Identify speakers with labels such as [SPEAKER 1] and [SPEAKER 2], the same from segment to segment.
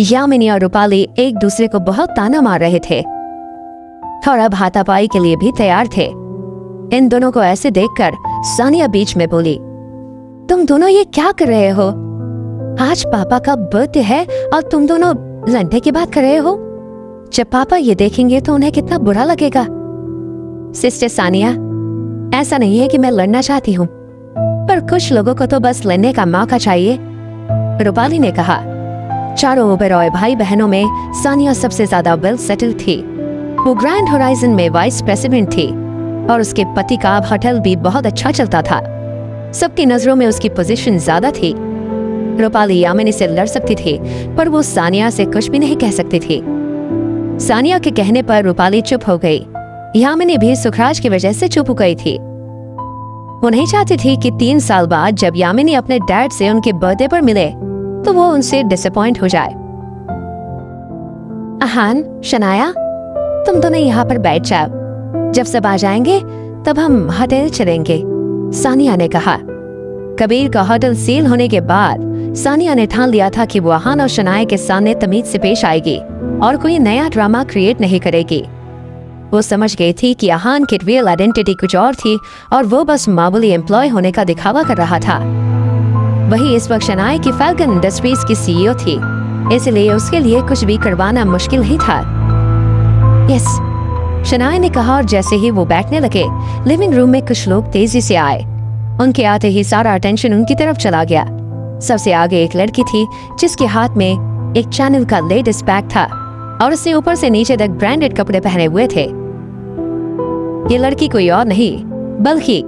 [SPEAKER 1] यामिनी और रूपाली एक दूसरे को बहुत ताना मार रहे थे और अब हाथापाई के लिए भी तैयार थे। इन दोनों को ऐसे देखकर सानिया बीच में बोली, तुम दोनों ये क्या कर रहे हो? आज पापा का बर्थडे है और तुम दोनों लड़ने की बात कर रहे हो। जब पापा ये देखेंगे तो उन्हें कितना बुरा लगेगा। सिस्टर सानिया, ऐसा नहीं है कि मैं लड़ना चाहती हूँ, पर कुछ लोगों को तो बस लड़ने का मौका चाहिए, रूपाली ने कहा। चारों ओबेरॉय भाई बहनों में सानिया सबसे ज्यादा वेल सेटल थी। वो ग्रैंड होराइजन में वाइस प्रेसिडेंट थी और उसके पति का होटल भी बहुत अच्छा चलता था। सबकी नजरों में उसकी पोजीशन ज्यादा थी। रूपाली यामिनी से लड़ सकती थी, पर वो सानिया से कुछ भी नहीं कह सकती थी। सानिया के कहने पर रूपाली चुप हो गई। यामिनी भी सुखराज की वजह से चुप हो गई थी। वो नहीं चाहती थी कि 3 साल बाद जब यामिनी अपने डैड से उनके बर्थडे पर मिले तो वो उनसे डिसअपॉइंट हो जाए। अहान, शनाया, तुम दोनों यहाँ पर बैठ जाओ। जब सब आ जाएंगे तब हम होटल चलेंगे, सानिया ने कहा। कबीर का होटल सील होने के बाद सानिया ने ठान लिया था कि वो अहान और शनाया के सामने तमीज से पेश आएगी और कोई नया ड्रामा क्रिएट नहीं करेगी। वो समझ गई थी कि अहान की रियल आइडेंटिटी कुछ और थी और वो बस मामूली एम्प्लॉय होने का दिखावा कर रहा था। वही इस वक्त शनाया की फैल्कन इंडस्ट्रीज की सीईओ थी, इसलिए उसके लिए कुछ भी करवाना मुश्किल ही था। यस, शनाया ने कहा और जैसे ही वो बैठने लगे लिविंग रूम में कुछ लोग तेजी से आए। उनके आते ही सारा अटेंशन उनकी तरफ चला गया। सबसे आगे एक लड़की थी जिसके हाथ में एक चैनल का लेडीज बैग था और उसने ऊपर से नीचे तक ब्रांडेड कपड़े पहने हुए थे। ये लड़की कोई और नहीं बल्कि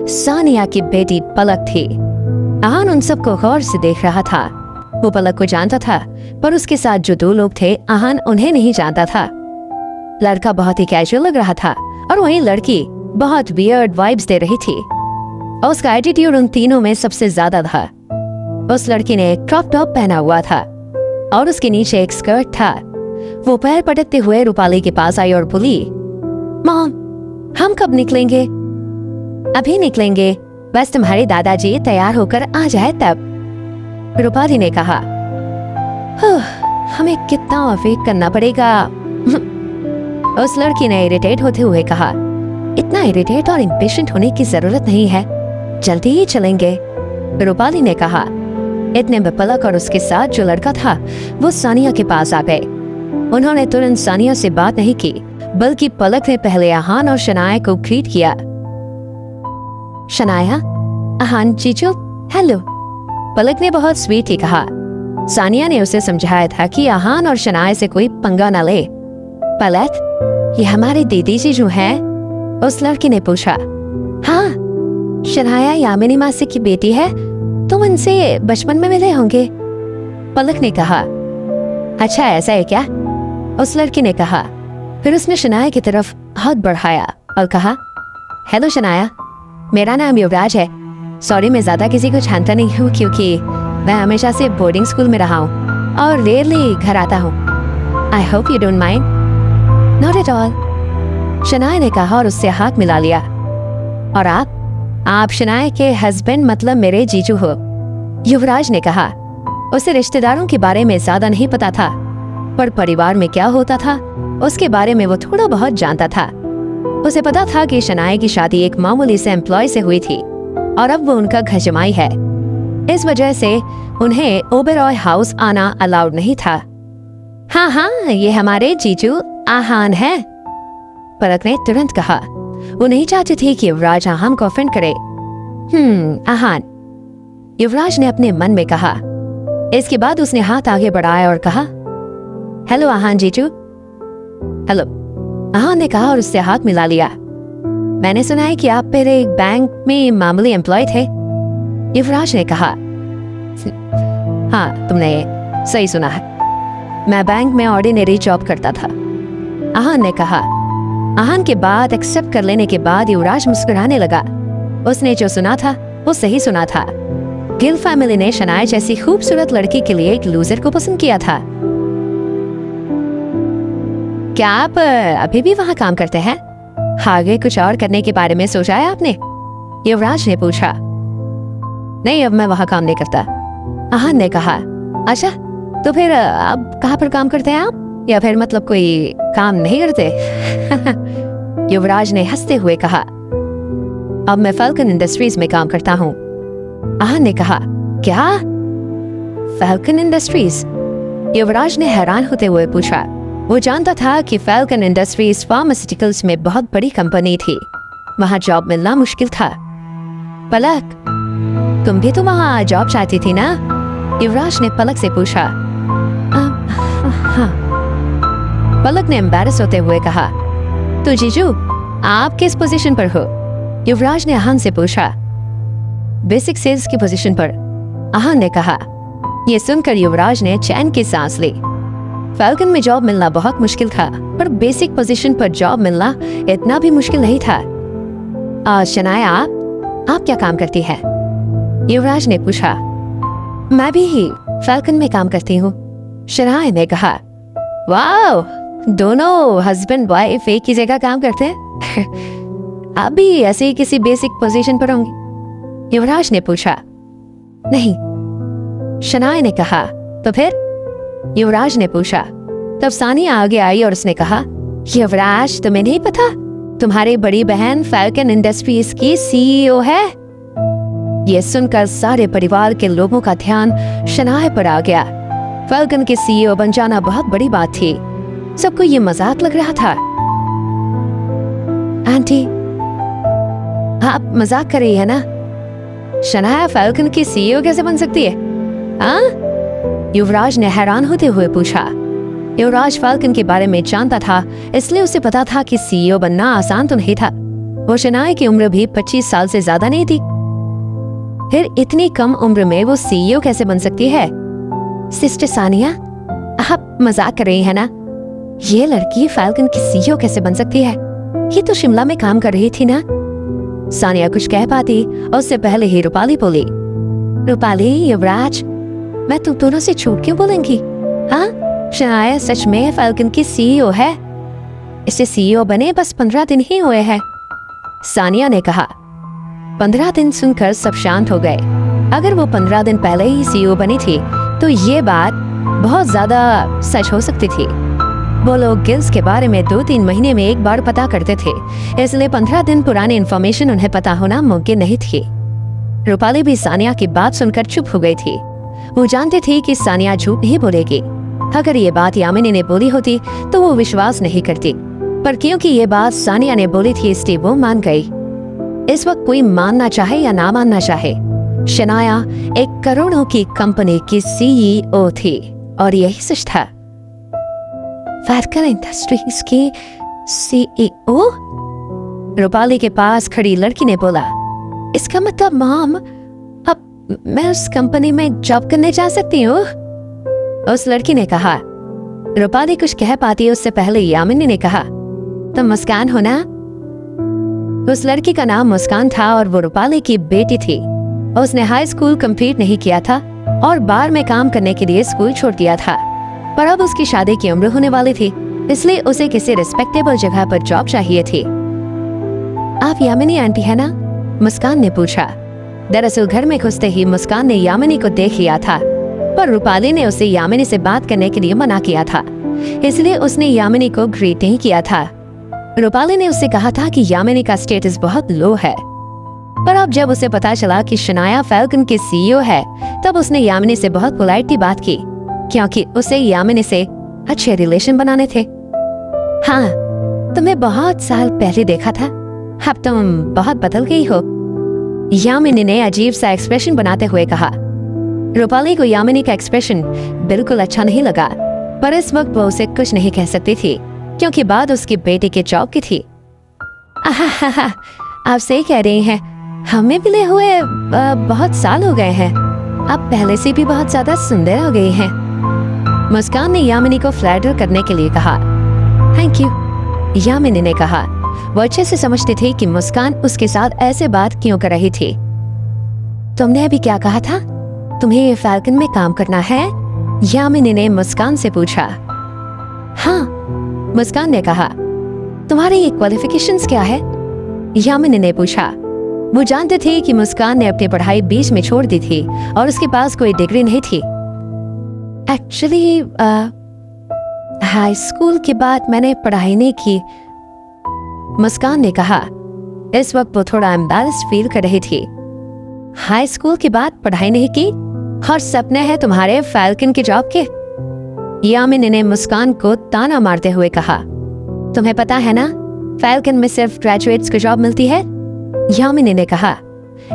[SPEAKER 1] सानिया की बेटी पलक थी। अहान उन सबको गौर से देख रहा था। वो पलक को जानता था, पर उसके साथ जो 2 लोग थे अहान उन्हें नहीं जानता था। लड़का बहुत ही कैजुअल लग रहा था और वही लड़की बहुत वियर्ड वाइब्स दे रही थी और उसका एटीट्यूड उन तीनों में सबसे ज्यादा था। उस लड़की ने एक क्रॉप टॉप पहना हुआ था और उसके नीचे एक स्कर्ट था। वो पैर पटकते हुए रूपाली के पास आई और बोली, मॉम, हम कब निकलेंगे? अभी निकलेंगे, बस तुम्हारे दादाजी तैयार होकर आ जाए तब, रूपाली ने कहा। हमें कितना वेट करना पड़ेगा? उस लड़की ने इरिटेट होते हुए कहा, इतना इरिटेट और इम्पेशेंट होने की जरूरत नहीं है, जल्दी ही चलेंगे, रूपाली ने कहा। इतने में पलक और उसके साथ जो लड़का था वो सानिया के पास आ गए। उन्होंने तुरंत सानिया से बात नहीं की, बल्कि पलक ने पहले अहान और शनाया को ग्रीट किया। शनाया, अहान जीजू, हेलो, पलक ने बहुत स्वीट ही कहा। सानिया ने उसे समझाया था कि अहान और शनाया से कोई पंगा न ले। पलक, ये हमारे दीदी जीजू हैं? उस लड़की ने पूछा। हाँ, शनाया यामिनी मासी की बेटी है, तुम उनसे बचपन में मिले होंगे, पलक ने कहा। अच्छा, ऐसा है क्या? उस लड़की ने कहा। फिर उसने शनाया की तरफ हाथ बढ़ाया और कहा, हेलो शनाया, मेरा नाम युवराज है। सॉरी, मैं ज्यादा किसी को जानता नहीं हूँ क्योंकि मैं हमेशा से बोर्डिंग स्कूल में रहा हूँ और रेयरली घर आता हूँ। I hope you don't mind. Not at all, Shanaya ने कहा और उससे हाथ मिला लिया। और आप शनाया के हस्बैंड मतलब मेरे जीजू हो, युवराज ने कहा। उसे रिश्तेदारों के बारे में ज्यादा नहीं पता था, पर परिवार में क्या होता था उसके बारे में वो थोड़ा बहुत जानता था। उसे पता था कि शनाया की शादी एक मामूली से एम्प्लॉय से हुई थी और अब वो उनका घर जमाई है। इस वजह से उन्हें ओबेरॉय हाउस आना अलाउड नहीं था। हाँ हाँ, ये हमारे जीजू आहान है, पलक ने तुरंत कहा। वो नहीं चाहती थी कि युवराज अहान को ऑफेंड करे। आहान, युवराज ने अपने मन में कहा। इसके बाद उसने हाथ आगे बढ़ाया और कहा, हेलो आहान जीजू। हेलो, आहान ने कहा और उससे हाथ मिला लिया। मैंने सुना है कि आप पहले एक बैंक में मामूली एम्प्लॉय थे, युवराज ने कहा। हाँ, तुमने सही सुना है, मैं बैंक में ऑर्डिनरी जॉब करता था, आहान ने कहा। आहान के बाद एक्सेप्ट कर लेने के बाद युवराज मुस्कुराने लगा। उसने जो सुना था वो सही सुना था। गिल फैमिली ने शनाया जैसी खूबसूरत लड़की के लिए एक लूजर को पसंद किया था। क्या आप अभी भी वहाँ काम करते हैं? आगे कुछ और करने के बारे में सोचा है आपने? युवराज ने पूछा। नहीं, अब मैं वहाँ काम नहीं करता, आहान ने कहा। अच्छा, तो फिर अब कहाँ पर काम करते हैं आप, या फिर मतलब कोई काम नहीं करते? युवराज ने हंसते हुए कहा, अब मैं फैल्कन इंडस्ट्रीज में काम करता हूँ। आहान ने कहा, क्या? Falcon industries? युवराज ने हैरान होते हुए पूछा। वो जानता था कि फैल्कन इंडस्ट्रीज फार्मास्यूटिकल्स में बहुत बड़ी कंपनी थी, वहां जॉब मिलना मुश्किल था। पलक, तुम भी तो वहां जॉब चाहती थी ना? युवराज ने पलक से पूछा। हाँ। पलक ने एम्बैरस होते हुए कहा, तो जीजू आप किस पोजीशन पर हो? युवराज ने आहान से पूछा। बेसिक सेल्स की पोजीशन पर, आहान ने कहा। यह सुनकर युवराज ने चैन की सांस ली। फैल्कन में जॉब मिलना बहुत मुश्किल था, पर बेसिक पोजीशन पर जॉब मिलना इतना भी मुश्किल नहीं था। शनाया, आप क्या काम करती है? युवराज ने पूछा। मैं भी ही फैल्कन में काम करती हूँ, शनाया ने कहा। वाह, दोनों हस्बैंड वाइफ एक ही जगह काम करते हैं। आप भी ऐसे ही किसी बेसिक पोजीशन पर होंगे? युवराज ने पूछा। नहीं, शनाया ने कहा। तो फिर? युवराज ने पूछा। तब सानिया आगे आई और उसने कहा, युवराज, तुम्हें नहीं पता तुम्हारी बड़ी बहन फैल्कन इंडस्ट्रीज की सीईओ है? यह सुनकर सारे परिवार के लोगों का ध्यान शनाया पर आ गया। फैल्कन के सीईओ बन जाना बहुत बड़ी बात थी। सबको ये मजाक लग रहा था। आंटी, आप मजाक कर रही है ना? शनाया फैल्कन की सीईओ कैसे बन सकती है? हाँ? युवराज ने हैरान होते हुए पूछा। युवराज फैल्कन के बारे में जानता था, इसलिए उसे पता था कि सीईओ बनना आसान तो नहीं था। वो शनाया की उम्र भी 25 साल से ज्यादा नहीं थी। फिर इतनी कम उम्र में वो सीईओ कैसे बन सकती है? सिस्टर सानिया, आप मजाक कर रही है ना? ये लड़की फैल्कन की सीईओ कैसे बन सकती है? ये तो शिमला में काम कर रही थी ना? सानिया कुछ कह पाती और उससे पहले ही रूपाली बोली। रूपाली, युवराज, मैं तुम दोनों से झूठ क्यों बोलेंगी? हाँ, शनाया सच में फैल्कन की सीईओ है। इसे सीईओ बने बस 15 दिन ही हुए हैं, सानिया ने कहा। 15 दिन सुनकर सब शांत हो गए। अगर वो 15 दिन पहले ही सीईओ बनी थी तो ये बात बहुत ज्यादा सच हो सकती थी। वो लोग गिल्स के बारे में 2-3 महीने में एक बार पता करते थे, इसलिए 15 दिन पुरानी इन्फॉर्मेशन उन्हें पता होना मुमकिन नहीं थी। रूपाली भी सानिया की बात सुनकर चुप हो गई थी। वो जानती थी कि सानिया झूठ नहीं बोलेगी। अगर ये बात यामिनी ने बोली होती तो वो विश्वास नहीं करती, पर क्योंकि ये बात सानिया ने बोली थी इसलिए वो मान गई। इस वक्त कोई मानना चाहे या ना मानना चाहे, शनाया एक करोड़ों की कंपनी की सीईओ थी और यही सच था। फैल्कन इंडस्ट्रीज की सीईओ? रूपाली के पास खड़ी लड़की ने बोला। इसका मतलब मॉम, अब मैं उस कंपनी में जॉब करने जा सकती हूँ? उस लड़की ने कहा। रूपाली कुछ कह पाती उससे पहले यामिनी ने कहा, तुम मुस्कान हो ना? उस लड़की का नाम मुस्कान था और वो रूपाली की बेटी थी। उसने हाई स्कूल कंप्लीट नहीं किया था और बार में काम करने के लिए स्कूल छोड़ दिया था, पर अब उसकी शादी की उम्र होने वाली थी, इसलिए उसे किसी रिस्पेक्टेबल जगह पर जॉब चाहिए थी। आप यामिनी आंटी है ना? मुस्कान ने पूछा। दरअसल घर में घुसते ही मुस्कान ने यामिनी को देख लिया था, पर रूपाली ने उसे यामिनी से बात करने के लिए मना किया था, इसलिए उसने यामिनी को ग्रीट नहीं किया था। रूपाली ने उससे कहा था कि यामिनी का स्टेटस बहुत लो है, पर अब जब उसे पता चला कि शनाया फैल्कन की सीईओ है, तब उसने यामिनी से बहुत पोलाइटली बात की, क्योंकि उसे यामिनी से अच्छे रिलेशन बनाने थे। हाँ, तुम्हें बहुत साल पहले देखा था, अब तुम बहुत बदल गई हो, यामिनी ने अजीब सा एक्सप्रेशन बनाते हुए कहा। रूपाली को यामिनी का एक्सप्रेशन बिल्कुल अच्छा नहीं लगा, पर इस वक्त वो उसे कुछ नहीं कह सकती थी, क्योंकि बात उसकी बेटी के जॉब की थी। आप सही कह रही हैं, हमें मिले हुए बहुत साल हो गए हैं, आप पहले से भी बहुत ज्यादा सुंदर हो गई हैं। मुस्कान ने यामिनी को फ्लैटर करने के लिए कहा। थैंक यू, यामिनी ने कहा। वो अच्छे से समझती थी कि मुस्कान उसके साथ ऐसे बात क्यों कर रही थी। तुमने अभी क्या कहा था? तुम्हें ये फैल्कन में काम करना है? यामिनी ने मुस्कान से पूछा। हाँ, मुस्कान ने कहा। तुम्हारे ये क्वालिफिकेशंस क्या है? यामिनी ने पूछा। वो जानते थे कि मुस्कान ने अपनी पढ़ाई बीच में छोड़ दी थी और उसके पास कोई डिग्री नहीं थी। एक्चुअली हाई स्कूल के बाद मैंने पढ़ाई नहीं की, मुस्कान ने कहा। इस वक्त वो थोड़ा एम्बैरेस्ड फील कर रही थी। हाई स्कूल के बाद पढ़ाई नहीं की और सपने हैं तुम्हारे फैल्कन की जॉब के? यामिनी ने मुस्कान को ताना मारते हुए कहा। तुम्हें पता है ना, फैल्कन में सिर्फ ग्रेजुएट्स को जॉब मिलती है, यामिनी ने कहा।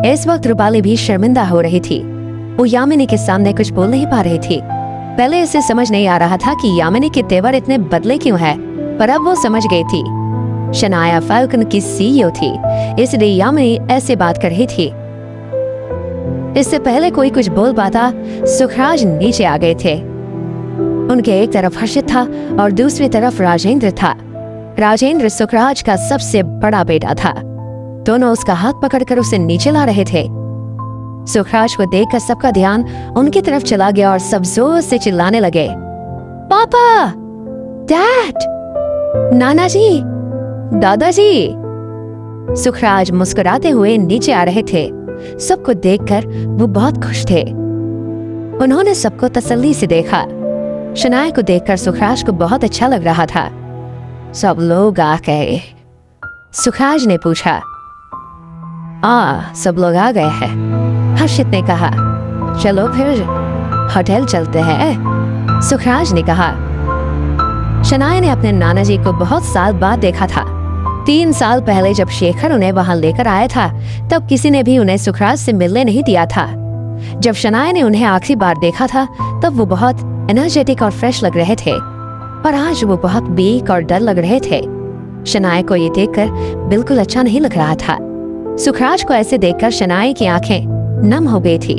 [SPEAKER 1] इस वक्त रूपाली भी शर्मिंदा हो रही थी। वो यामिनी के सामने कुछ बोल नहीं पा रही थी। पहले इसे समझ नहीं आ रहा था कि यामिनी के तेवर इतने बदले क्यों है, पर अब वो समझ गई थी। शनाया फैल्कन की सीईओ थी, इसलिए यामिनी ऐसे बात कर रही थी। इससे पहले कोई कुछ बोल पाता, सुखराज नीचे आ गए थे। उनके एक तरफ हर्षित था और दूसरी तरफ राजेंद्र था। राजेंद्र सुखराज का सबसे बड़ा बेटा था। दोनों उसका हाथ पकड़कर उसे नीचे ला रहे थे। सुखराज को देखकर सबका ध्यान उनकी तरफ चला गया और सब जोर से चिल्लाने लगे, पापा, डैड, नाना जी, दादाजी। सुखराज मुस्कुराते हुए नीचे आ रहे थे। सबको देखकर वो बहुत खुश थे। उन्होंने सबको तसल्ली से देखा। शनाया को देखकर सुखराज को बहुत अच्छा लग रहा था। सब लोग आ गए? सुखराज ने पूछा। सब लोग आ गए हैं, हर्षित ने कहा। चलो फिर होटल चलते हैं, सुखराज ने कहा। शनाया ने अपने नाना जी को बहुत साल बाद देखा था। 3 साल पहले जब शेखर उन्हें वहां लेकर आया था, तब किसी ने भी उन्हें सुखराज से मिलने नहीं दिया था। जब शनाया ने उन्हें आखिरी बार देखा था, तब वो बहुत एनर्जेटिक और फ्रेश लग रहे थे, पर आज वो बहुत वीक और डर लग रहे थे। शनाया को ये देखकर बिल्कुल अच्छा नहीं लग रहा था। सुखराज को ऐसे देखकर शनाया की आंखें नम हो गई थी।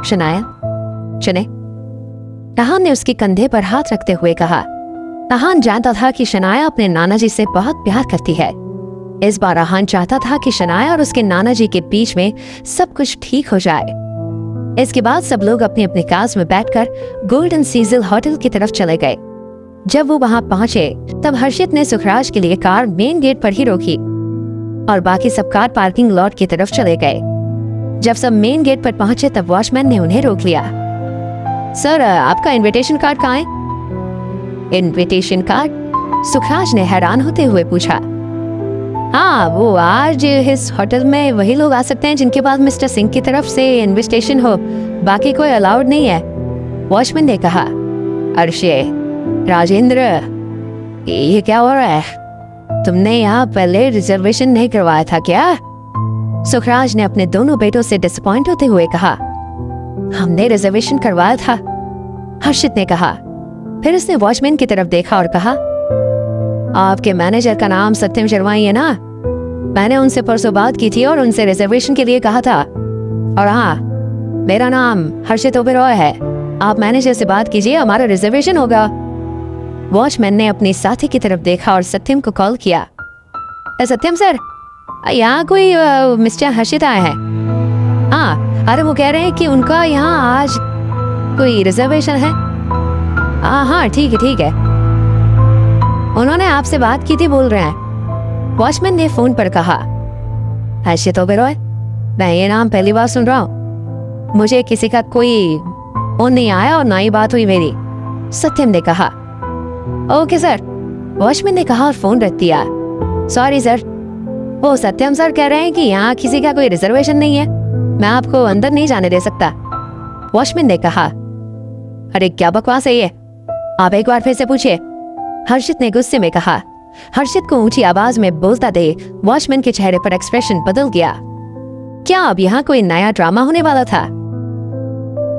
[SPEAKER 1] शनाया, चले, राहान ने उसके कंधे पर हाथ रखते हुए कहा। राहान जानता था कि शनाया अपने नाना जी से बहुत प्यार करती है। इस बार राहान चाहता था कि शनाया और उसके नाना जी के बीच में सब कुछ ठीक हो जाए। इसके बाद सब लोग अपनी अपनी कार्स में बैठकर गोल्डन सीजल होटल की तरफ चले गए। जब वो वहां पहुंचे, तब हर्षित ने सुखराज के लिए कार मेन गेट पर ही रोकी और बाकी सब कार पार्किंग लॉट की तरफ चले गए। जब सब मेन गेट पर पहुंचे, तब वॉचमैन ने उन्हें रोक लिया। सर, आपका इनविटेशन कार्ड कहाँ है? Invitation card? सुखराज ने हैरान होते हुए पूछा। हाँ, वो आज इस होटल में वही लोग आ सकते हैं जिनके पास मिस्टर सिंह की तरफ से इनविटेशन हो, बाकी कोई अलाउड नहीं है, वॉचमैन ने कहा। अर्शे, राजेंद्र, ये क्या हो रहा है? तुमने यहाँ पहले रिजर्वेशन नहीं करवाया था क्या? सुखराज ने अपने दोनों बेटों से डिसअपॉइंट होते हुए कहा। हमने रिजर्वेशन करवाया था, हर्षित ने कहा। फिर उसने वॉचमैन की तरफ देखा और कहा, आपके मैनेजर का नाम सत्यम शर्मा ही है ना? मैंने उनसे परसों बात की थी और उनसे रिजर्वेशन के लिए कहा था। और हाँ, मेरा नाम हर्षित ओबेरॉय है। आप मैनेजर से बात कीजिए, हमारा रिजर्वेशन होगा। वॉचमैन ने अपनी साथी की तरफ देखा और सत्यम को कॉल किया। सत्यम सर, यहाँ कोई मिस्टर हर्षित आए हैं। हाँ, अरे वो कह रहे हैं कि उनका यहाँ आज कोई रिजर्वेशन है। हाँ ठीक है ठीक है, उन्होंने आपसे बात की थी बोल रहे हैं, वॉचमैन ने फोन पर कहा। हर्षित ओबेरॉय, मैं ये नाम पहली बार सुन रहा हूँ। मुझे किसी का कोई फोन नहीं आया और ना ही बात हुई मेरी, सत्यम ने कहा। ओके सर, वॉचमैन ने कहा और फोन रख दिया। सॉरी सर, वो सत्यम सर कह रहे हैं कि यहाँ किसी का कोई रिजर्वेशन नहीं है, मैं आपको अंदर नहीं जाने दे सकता, वॉचमैन ने कहा। अरे क्या बकवास है ये, आप एक बार फिर से पूछिए, हर्षित ने गुस्से में कहा। हर्षित को ऊंची आवाज में बोलता दे वॉचमैन के चेहरे पर एक्सप्रेशन बदल गया। क्या अब यहाँ कोई नया ड्रामा होने वाला था?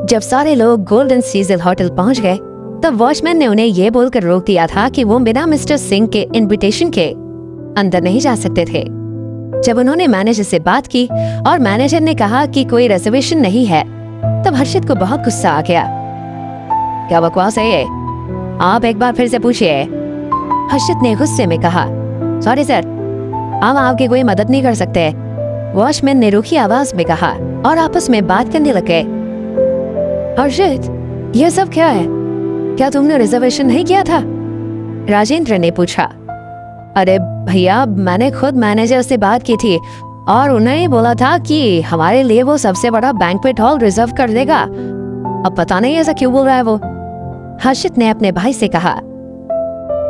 [SPEAKER 1] जब सारे लोग गोल्डन सीजल होटल पहुंच गए, तब वॉचमैन ने उन्हें यह बोलकर रोक दिया था कि वो बिना मिस्टर सिंह के इनविटेशन के अंदर नहीं जा सकते थे। जब उन्होंने मैनेजर से बात की और मैनेजर ने कहा कि कोई रिजर्वेशन नहीं है, तब हर्षित को बहुत गुस्सा आ गया। क्या बकवास है ये, आप एक बार फिर से पूछिए, हर्षित ने गुस्से में कहा। सॉरी सर, हम आपकी कोई मदद नहीं कर सकते, वॉचमैन ने रूखी आवाज में कहा और आपस में बात करने लगे। हर्षित, यह सब क्या है? क्या तुमने रिजर्वेशन नहीं किया था? राजेंद्र ने पूछा। अरे भैया, मैंने खुद मैनेजर से बात की थी और उन्होंने बोला था कि हमारे लिए वो सबसे बड़ा बैंक्वेट हॉल रिजर्व कर देगा। अब पता नहीं ऐसा क्यों बोल रहा है वो। हर्षित ने अपने भाई से कहा,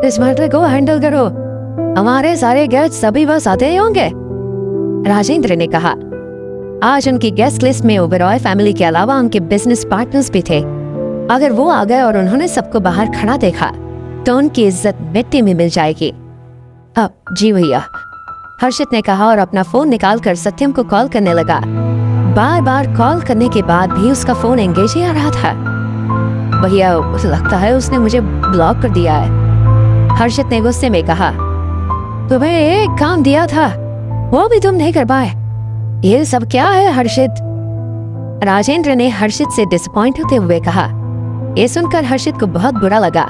[SPEAKER 1] इस मैटर को हैंडल करो, हमारे सारे गेस्ट सभी बस आते ही होंगे। राजेंद्र ने कहा, आज उनकी गेस्ट लिस्ट में ओबेरॉय फैमिली के अलावा उनके बिजनेस पार्टनर्स भी थे। अगर वो आ गए और उन्होंने सबको बाहर खड़ा देखा तो उनकी इज्जत मिट्टी में मिल जाएगी। अब जी भैया, हर्षित ने कहा और अपना फोन निकालकर सत्यम को कॉल करने लगा। बार बार कॉल करने के बाद भी उसका फोन एंगेज ही आ रहा था। भैया, लगता है उसने मुझे ब्लॉक कर दिया है, हर्षित ने गुस्से में कहा। तुम्हें एक काम दिया था, वो भी तुम नहीं कर पाए। ये सब क्या है हर्षित? राजेंद्र ने हर्षित से डिसअपॉइंट होते हुए कहा। ये सुनकर हर्षित को बहुत बुरा लगा।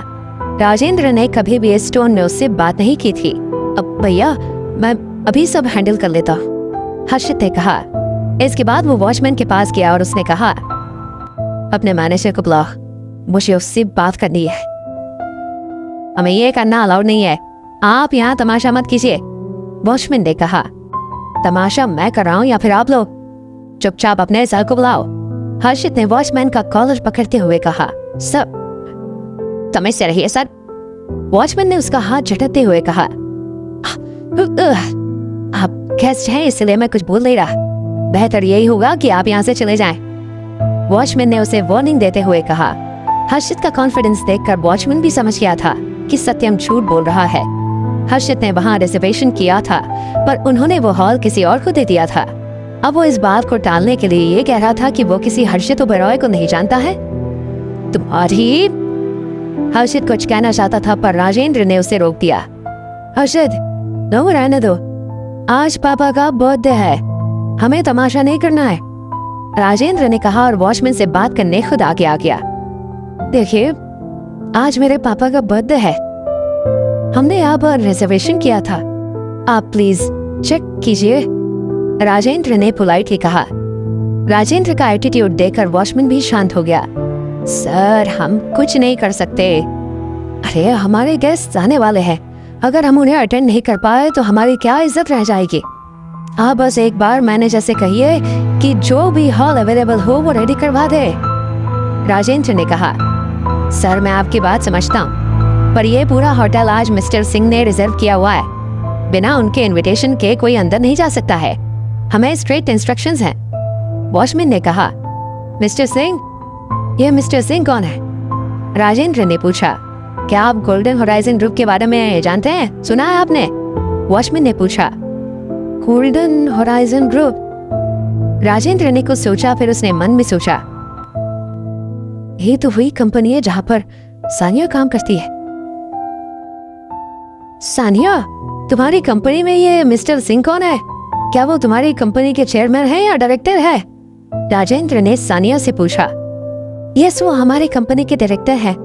[SPEAKER 1] राजेंद्र ने कभी भी इस टोन में उससे बात नहीं की थी। अब भैया, मैं अभी सब हैंडल कर लेता, हर्षित ने कहा। इसके बाद वो वॉचमैन के पास गया और उसने कहा, अपने मैनेजर को बुलाओ, मुझे उससे बात करनी है। हमें ये करना अलाउड नहीं है, आप यहाँ तमाशा मत कीजिए, वॉचमैन ने कहा। तमाशा मैं कर रहा हूँ या फिर आप लोग? चुपचाप अपने सर को बुलाओ, हर्षित ने वॉचमैन का कॉलर पकड़ते हुए कहा। सर, समझ से रहिए सर, वॉचमैन ने उसका हाथ झटकते हुए कहा। आप गेस्ट हैं इसलिए मैं कुछ बोल नहीं रहा, बेहतर यही होगा कि आप यहाँ से चले जाएं, वॉचमैन ने उसे वार्निंग देते हुए कहा। हर्षित का कॉन्फिडेंस देखकर वॉचमैन भी समझ गया था कि सत्यम झूठ बोल रहा है। हर्षित ने वहाँ रिजर्वेशन किया था पर उन्होंने वो हॉल किसी और को दे दिया था। अब वो इस बात को टालने के लिए ये कह रहा था कि वो किसी हर्षित ओबेरॉय को नहीं जानता है। तुम्हारी, हर्षित कुछ कहना चाहता था पर राजेंद्र ने उसे रोक दिया। हर्षित, नो, रहने दो, आज पापा का बर्थडे है, हमें तमाशा नहीं करना है, राजेंद्र ने कहा और वॉचमैन से बात करने खुद आगे आ गया। देखिए, आज मेरे पापा का बर्थडे है, हमने यहाँ पर रिजर्वेशन किया था, आप प्लीज चेक कीजिए, राजेंद्र ने पोलाइटली कहा। राजेंद्र का एटीट्यूड देखकर वॉचमैन भी शांत हो गया। सर, हम कुछ नहीं कर सकते, अरे हमारे गेस्ट आने वाले हैं, अगर हम उन्हें अटेंड नहीं कर पाए तो हमारी क्या इज्जत रह जाएगी। आप बस एक बार मैनेजर से कहिए कि जो भी हॉल अवेलेबल हो वो रेडी करवा दे, राजेंद्र ने कहा। सर, मैं आपकी बात समझता हूँ पर यह पूरा होटल आज मिस्टर सिंह ने रिजर्व किया हुआ है, बिना उनके इनविटेशन के कोई अंदर नहीं जा सकता है, हमें स्ट्रेट इंस्ट्रक्शंस हैं, वॉचमैन ने कहा। मिस्टर सिंह, ये मिस्टर सिंह कौन है? राजेंद्र ने पूछा। क्या आप गोल्डन होराइजन ग्रुप के बारे में जानते हैं, सुना है आपने? वॉचमैन ने पूछा। Golden horizon group? राजेंद्र ने कुछ सोचा, फिर उसने मन में सोचा, ये तो वही कंपनी है जहाँ पर सानिया काम करती है। सानिया, तुम्हारी कंपनी में ये मिस्टर सिंह कौन है? क्या वो तुम्हारी कंपनी के चेयरमैन है या डायरेक्टर है? राजेंद्र ने सानिया से पूछा। यस, वो हमारी कंपनी के डायरेक्टर है,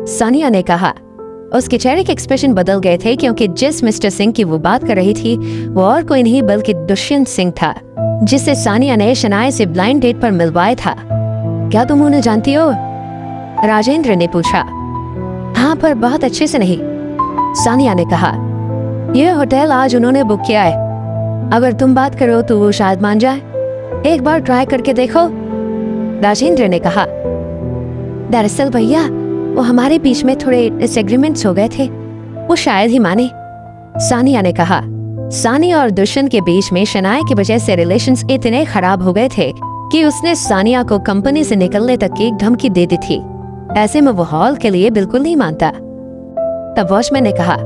[SPEAKER 1] सानिया ने कहा। उसके चेहरे के एक्सप्रेशन बदल गए थे क्योंकि जिस मिस्टर सिंह की वो बात कर रही थी वो और कोई नहीं बल्कि दुष्यंत सिंह था, जिससे सानिया ने शनाया से ब्लाइंड डेट पर मिलवाया था। क्या तुम उन्हें जानती हो? राजेंद्र ने पूछा। हाँ, पर बहुत अच्छे से नहीं, सानिया ने कहा। यह होटल आज उन्होंने बुक किया है, अगर तुम बात करो तो वो शायद मान जाए, एक बार ट्राई करके देखो, राजेंद्र ने कहा। दरअसल भैया, वो हमारे बीच में थोड़े डिसएग्रीमेंट्स हो गए थे, वो शायद ही माने, सानिया ने कहा। सानिया और दुष्यंत के बीच में शनाया की वजह से रिलेशंस इतने खराब हो गए थे कि उसने सानिया को कंपनी से निकलने तक की धमकी दे दी थी। ऐसे में वो हॉल के लिए बिल्कुल नहीं मानता। तब वॉचमैन ने कहा,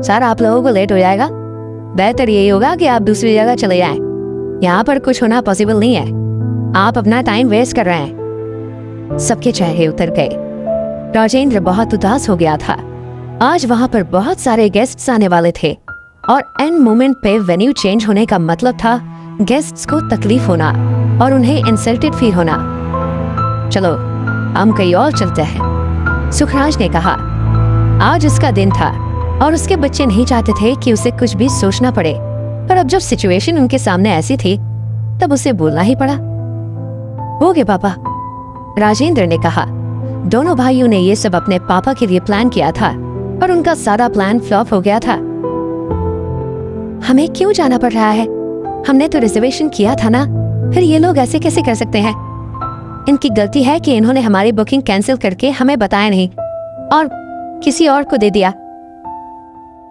[SPEAKER 1] सर, आप लोगों को लेट हो जाएगा, बेहतर यही होगा कि आप दूसरी जगह चले जाएं, यहाँ पर कुछ होना पॉसिबल नहीं है, आप अपना टाइम वेस्ट कर रहे हैं। सबके चेहरे उतर गए। राजेंद्र बहुत उदास हो गया था। आज वहाँ पर बहुत सारे गेस्ट्स आने वाले थे और एंड मोमेंट पे वेन्यू चेंज होने का मतलब था गेस्ट्स को तकलीफ होना और उन्हें इंसल्टेड फील होना। चलो, हम कहीं और चलते हैं, सुखराज ने कहा। आज उसका दिन था और उसके बच्चे नहीं चाहते थे कि उसे कुछ भी सोचना पड़े, पर अब जब सिचुएशन उनके सामने ऐसी थी तब उसे बोलना ही पड़ा। हो गया पापा, राजेंद्र ने कहा। दोनों भाइयों ने ये सब अपने पापा के लिए प्लान किया था पर उनका सारा प्लान फ्लॉप हो गया था। हमें क्यों जाना पड़ रहा है? हमने तो रिजर्वेशन किया था ना, फिर ये लोग ऐसे कैसे कर सकते हैं? इनकी गलती है कि इन्होंने हमारी बुकिंग कैंसिल करके हमें बताया नहीं और किसी और को दे दिया।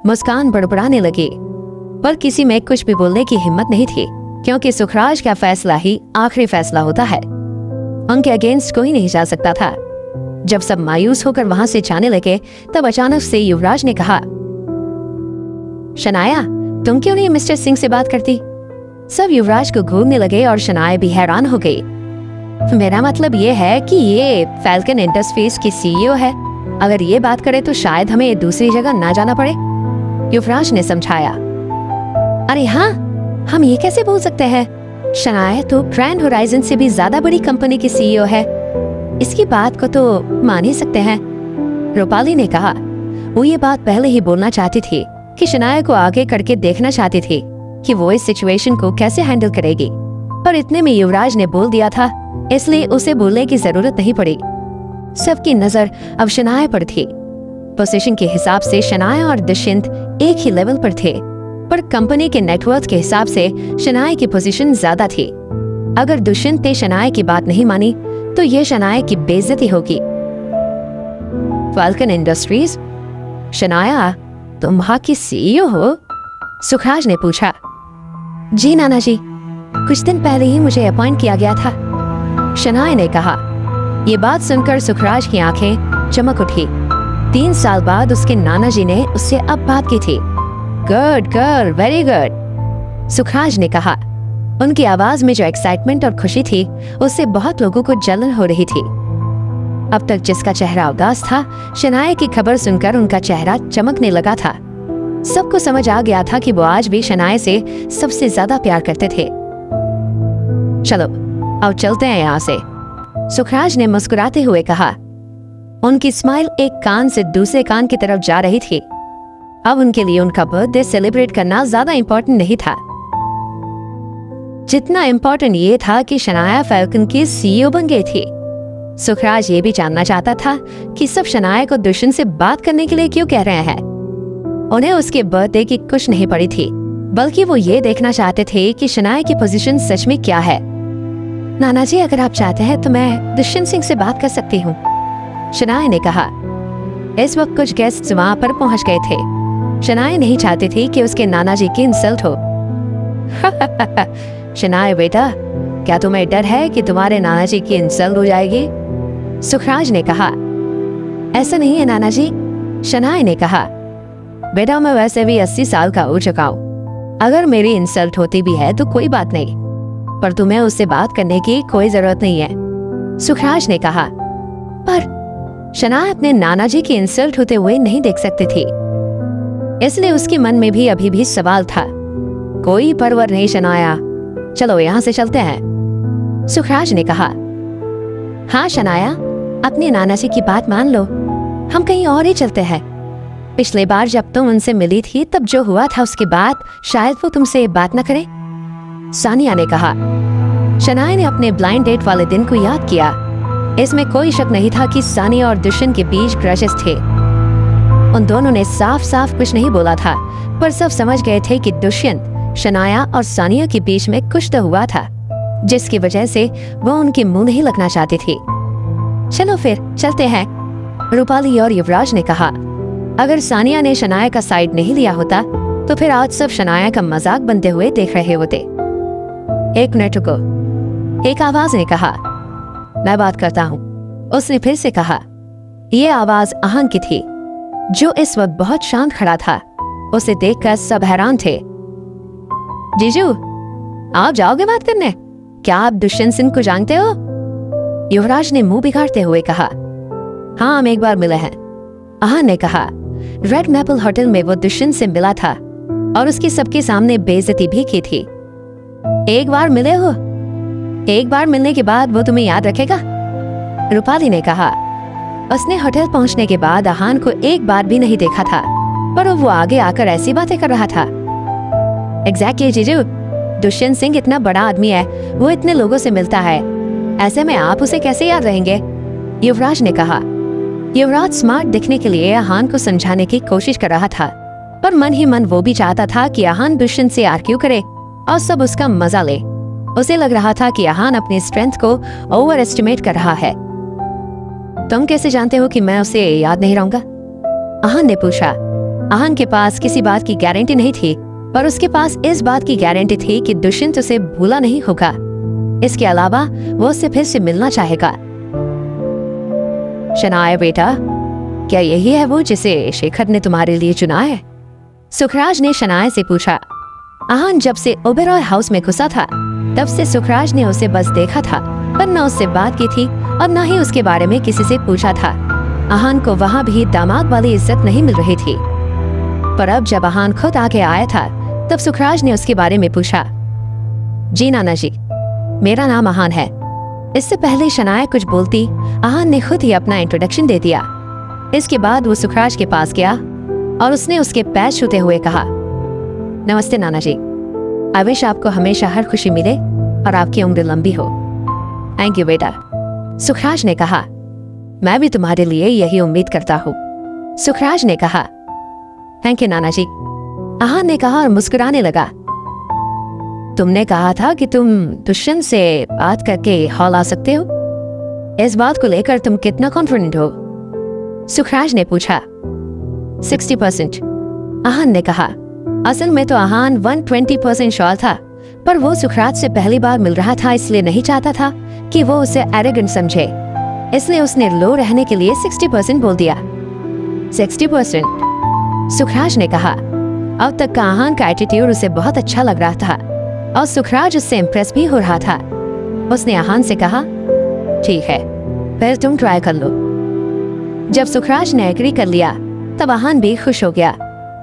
[SPEAKER 1] मुस्कान बड़बड़ाने लगी, पर किसी में कुछ भी बोलने की हिम्मत नहीं थी, क्योंकि सुखराज का फैसला ही आखिरी फैसला होता है। उनके अगेंस्ट कोई नहीं जा सकता था। जब सब मायूस होकर वहां से जाने लगे, तब अचानक से युवराज ने कहा, शनाया, तुम क्यों नहीं मिस्टर सिंह से बात करती? सब युवराज को घूरने लगे और शनाया भी हैरान हो गई। मेरा मतलब ये है कि ये फैल्कन इंडस्ट्रीज की सीईओ है। अगर ये बात करे तो शायद हमें दूसरी जगह ना जाना पड़े, युवराज ने समझाया। अरे हाँ, हम ये कैसे बोल सकते हैं? शनाया तो ग्रैंड होराइजन से भी ज्यादा बड़ी कंपनी की सीईओ है, इसकी बात को तो मान ही सकते हैं, रूपाली ने कहा। वो ये बात पहले ही बोलना चाहती थी कि शनाया को आगे करके देखना चाहती थी कि वो इस सिचुएशन को कैसे हैंडल करेगी, पर इतने में युवराज ने बोल दिया था, इसलिए उसे बोलने की जरूरत नहीं पड़ी। सबकी नजर अब शनाया पर थी। पोजीशन के हिसाब से शनाया और दुष्यंत एक ही लेवल पर थे, पर कंपनी के नेटवर्क के हिसाब से शनाया की पोजीशन ज्यादा थी। अगर दुष्यंत ने शनाया की बात नहीं मानी तो ये शनाया की बेइज्जती होगी। Falcon industries? शनाया, तुम वहां की सीईओ हो? सुखराज ने पूछा। जी नाना जी, कुछ दिन पहले ही मुझे अपॉइंट किया गया था, शनाया ने कहा। ये बात सुनकर सुखराज की आंखें चमक उठी। 3 साल बाद उसके नाना जी ने उससे अब बात की थी। Good girl, very good, Sukhraj ने कहा। उनकी आवाज में जो एक्साइटमेंट और खुशी थी, उससे बहुत लोगों को जलन हो रही थी। अब तक जिसका चेहरा उदास था, शनाया की खबर सुनकर उनका चेहरा चमकने लगा था। सबको समझ आ गया था कि वो आज भी शनाया से सबसे ज्यादा प्यार करते थे। चलो अब चलते हैं यहाँ से, सुखराज ने मुस्कुराते हुए कहा। उनकी स्माइल एक कान से दूसरे कान की तरफ जा रही थी। अब उनके लिए उनका बर्थडे सेलिब्रेट करना ज्यादा इम्पोर्टेंट नहीं था, जितना इम्पोर्टेंट ये था कि शनाया फैल्कन की सीईओ बन गई थी। सुखराज ये भी जानना चाहता था कि सब शनाया को दुष्यंत से बात करने के लिए क्यों कह रहे हैं। उन्हें उसके बर्थडे की कुछ नहीं पड़ी थी, बल्कि वो ये देखना चाहते थे कि शनाया की पोजीशन सच में क्या है। नाना जी, अगर आप चाहते हैं तो मैं दुष्यंत सिंह से बात कर सकती हूँ, शनाया ने कहा। इस वक्त कुछ गेस्ट वहां पर पहुंच गए थे। शनाया नहीं चाहती थी कि उसके नाना जी की इंसल्ट हो। शनाया बेटा, क्या तुम्हें डर है कि तुम्हारे नाना जी की इंसल्ट हो जाएगी? सुखराज ने कहा। ऐसा नहीं है नाना जी, शनाया ने कहा। बेटा, मैं वैसे भी 80 साल का हो चुका हूँ। अगर मेरी इंसल्ट होती भी है तो कोई बात नहीं, पर तुम्हें उससे बात करने की कोई जरूरत नहीं है, सुखराज ने कहा। पर शनाया अपने नाना जी की इंसल्ट होते हुए नहीं देख सकती थी, इसलिए उसके मन में भी अभी भी सवाल था। कोई परवाह नहीं शनाया, चलो यहाँ से चलते हैं, सुखराज ने कहा। हाँ शनाया, अपने नाना जी की बात मान लो, हम कहीं और ही चलते हैं। पिछले बार जब तुम उनसे मिली थी तब जो हुआ था उसके बाद शायद वो तुमसे बात न करे, सानिया ने कहा। शनाया ने अपने ब्लाइंड डेट वाले दिन को याद किया। इसमें कोई शक नहीं था कि सानिया और दुष्यंत के बीच क्रशेस थे। उन दोनों ने साफ साफ कुछ नहीं बोला था, पर सब समझ गए थे कि दुष्यंत, शनाया और सानिया के बीच में कुछ तो हुआ था, जिसकी वजह से वो उनके मुंह नहीं लगना चाहती थी। चलो फिर चलते हैं, रूपाली और युवराज ने कहा। अगर सानिया ने शनाया का साइड नहीं लिया होता तो फिर आज सब शनाया का मजाक बनते हुए देख रहे होते। एक मिनट रुको, एक आवाज ने कहा। मैं बात करता हूँ, उसने फिर से कहा। ये आवाज आहंग की थी, जो इस वक्त बहुत शांत खड़ा था। उसे देखकर सब हैरान थे। जीजू, आप जाओगे बात करने? क्या आप दुष्यंत सिंह को जानते हो? युवराज ने मुंह बिगाड़ते हुए कहा। हाँ, हम एक बार मिले हैं, आहंग ने कहा। रेड मैपल होटल में वो दुष्यंत से मिला था और उसकी सबके सामने बेइज्जती भी की थी। एक बार मिले हो? एक बार मिलने के बाद वो तुम्हें याद रखेगा, रूपाली ने कहा। उसने होटल पहुंचने के बाद आहान को एक बार भी नहीं देखा था, पर वो आगे आकर ऐसी बातें कर रहा था। एग्जैक्टली जीजू, दुष्यंत सिंह इतना बड़ा आदमी है, वो इतने लोगों से मिलता है, ऐसे में आप उसे कैसे याद रहेंगे, युवराज ने कहा। युवराज स्मार्ट दिखने के लिए आहान को समझाने की कोशिश कर रहा था, पर मन ही मन वो भी चाहता था कि आहान दुष्यंत से आर्ग्यू करे और सब उसका मजा ले। उसे लग रहा था कि आहान अपनी स्ट्रेंथ को ओवर एस्टिमेट कर रहा है। तुम कैसे जानते हो कि मैं उसे याद नहीं रहूंगा? आहान ने पूछा। आहान के पास किसी बात की गारंटी नहीं थी, पर उसके पास इस बात की गारंटी थी कि दुष्यंत उसे भूला नहीं होगा। इसके अलावा वो उससे फिर से मिलना चाहेगा। शनाया बेटा, क्या यही है वो जिसे शेखर ने तुम्हारे लिए चुना है? सुखराज ने शनाया से पूछा। आहान जब से ओबेरॉय हाउस में घुसा था तब से सुखराज ने उसे बस देखा था, पर न उससे बात की थी और न ही उसके बारे में किसी से पूछा था। आहान को वहाँ भी दामाद वाली इज्जत नहीं मिल रही थी। पर अब जब आहान खुद आके आया था तब सुखराज ने उसके बारे में पूछा। जी नाना जी, मेरा नाम आहान है। इससे पहले शनाया कुछ बोलती, आहान ने खुद ही अपना इंट्रोडक्शन दे दिया। इसके बाद वो सुखराज के पास गया और उसने उसके पैर छूते हुए कहा, नमस्ते नाना जी। आई विश आपको हमेशा हर खुशी मिले और आपकी उम्र लंबी हो। थैंक यू बेटा, सुखराज ने कहा। मैं भी तुम्हारे लिए यही उम्मीद करता हूँ, सुखराज ने कहा। थैंक यू नाना जी, आहान ने कहा और मुस्कुराने लगा। तुमने कहा था कि तुम दुष्यंत से बात करके हॉल आ सकते हो। इस बात को लेकर तुम कितना कॉन्फिडेंट हो? सुखराज ने पूछा। 60%, आहान ने कहा। असल में तो आहान 120% श्योर था, पर वो सुखराज से पहली बार मिल रहा था, इसलिए नहीं चाहता था कि वो उसे एरोगेंट समझे, इसलिए उसने लो रहने के लिए 60% बोल दिया। 60%, सुखराज ने कहा। अब तक का आहान का एटीट्यूड उसे बहुत अच्छा लग रहा था और सुखराज उससे इम्प्रेस भी हो रहा था। उसने आहान से कहा, ठीक है, फिर तुम ट्राई कर लो। जब सुखराज ने एग्री कर लिया तब आहान भी खुश हो गया।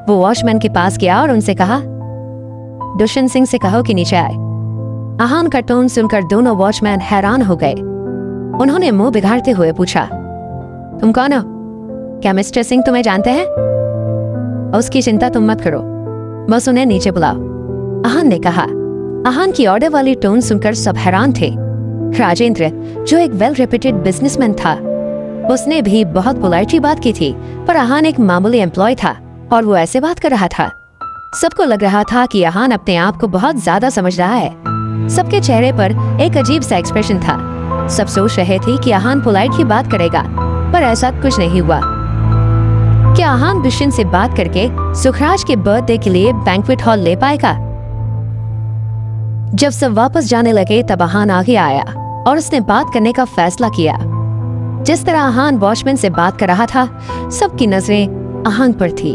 [SPEAKER 1] वो वॉचमैन के पास गया और उनसे कहा, दुष्यंत सिंह से कहो कि नीचे आए। आहान का टोन सुनकर दोनों वॉचमैन हैरान हो गए। उन्होंने मुंह बिगाड़ते हुए पूछा, तुम कौन हो? क्या मिस्टर सिंह तुम्हें जानते हैं? उसकी चिंता तुम मत करो, बस उन्हें नीचे बुलाओ, आहान ने कहा। आहान की ऑर्डर वाली टोन सुनकर सब हैरान थे। राजेंद्र, जो एक वेल रेप्यूटेड बिजनेसमैन था, उसने भी बहुत पोलाइटली बात की थी, पर आहान एक मामूली एम्प्लॉय था और वो ऐसे बात कर रहा था। सबको लग रहा था कि आहान अपने आप को बहुत ज्यादा समझ रहा है। सबके चेहरे पर एक अजीब सा एक्सप्रेशन था। सब सोच रहे थे कि आहान पोलाइटली बात करेगा, पर ऐसा कुछ नहीं हुआ। क्या आहान दुष्यंत से बात करके सुखराज के बर्थडे के लिए बैंक्वेट हॉल ले पाएगा? जब सब वापस जाने लगे तब आहान आगे आया और उसने बात करने का फैसला किया। जिस तरह आहान वॉचमैन से बात कर रहा था, सबकी नजरें आहान पर थी।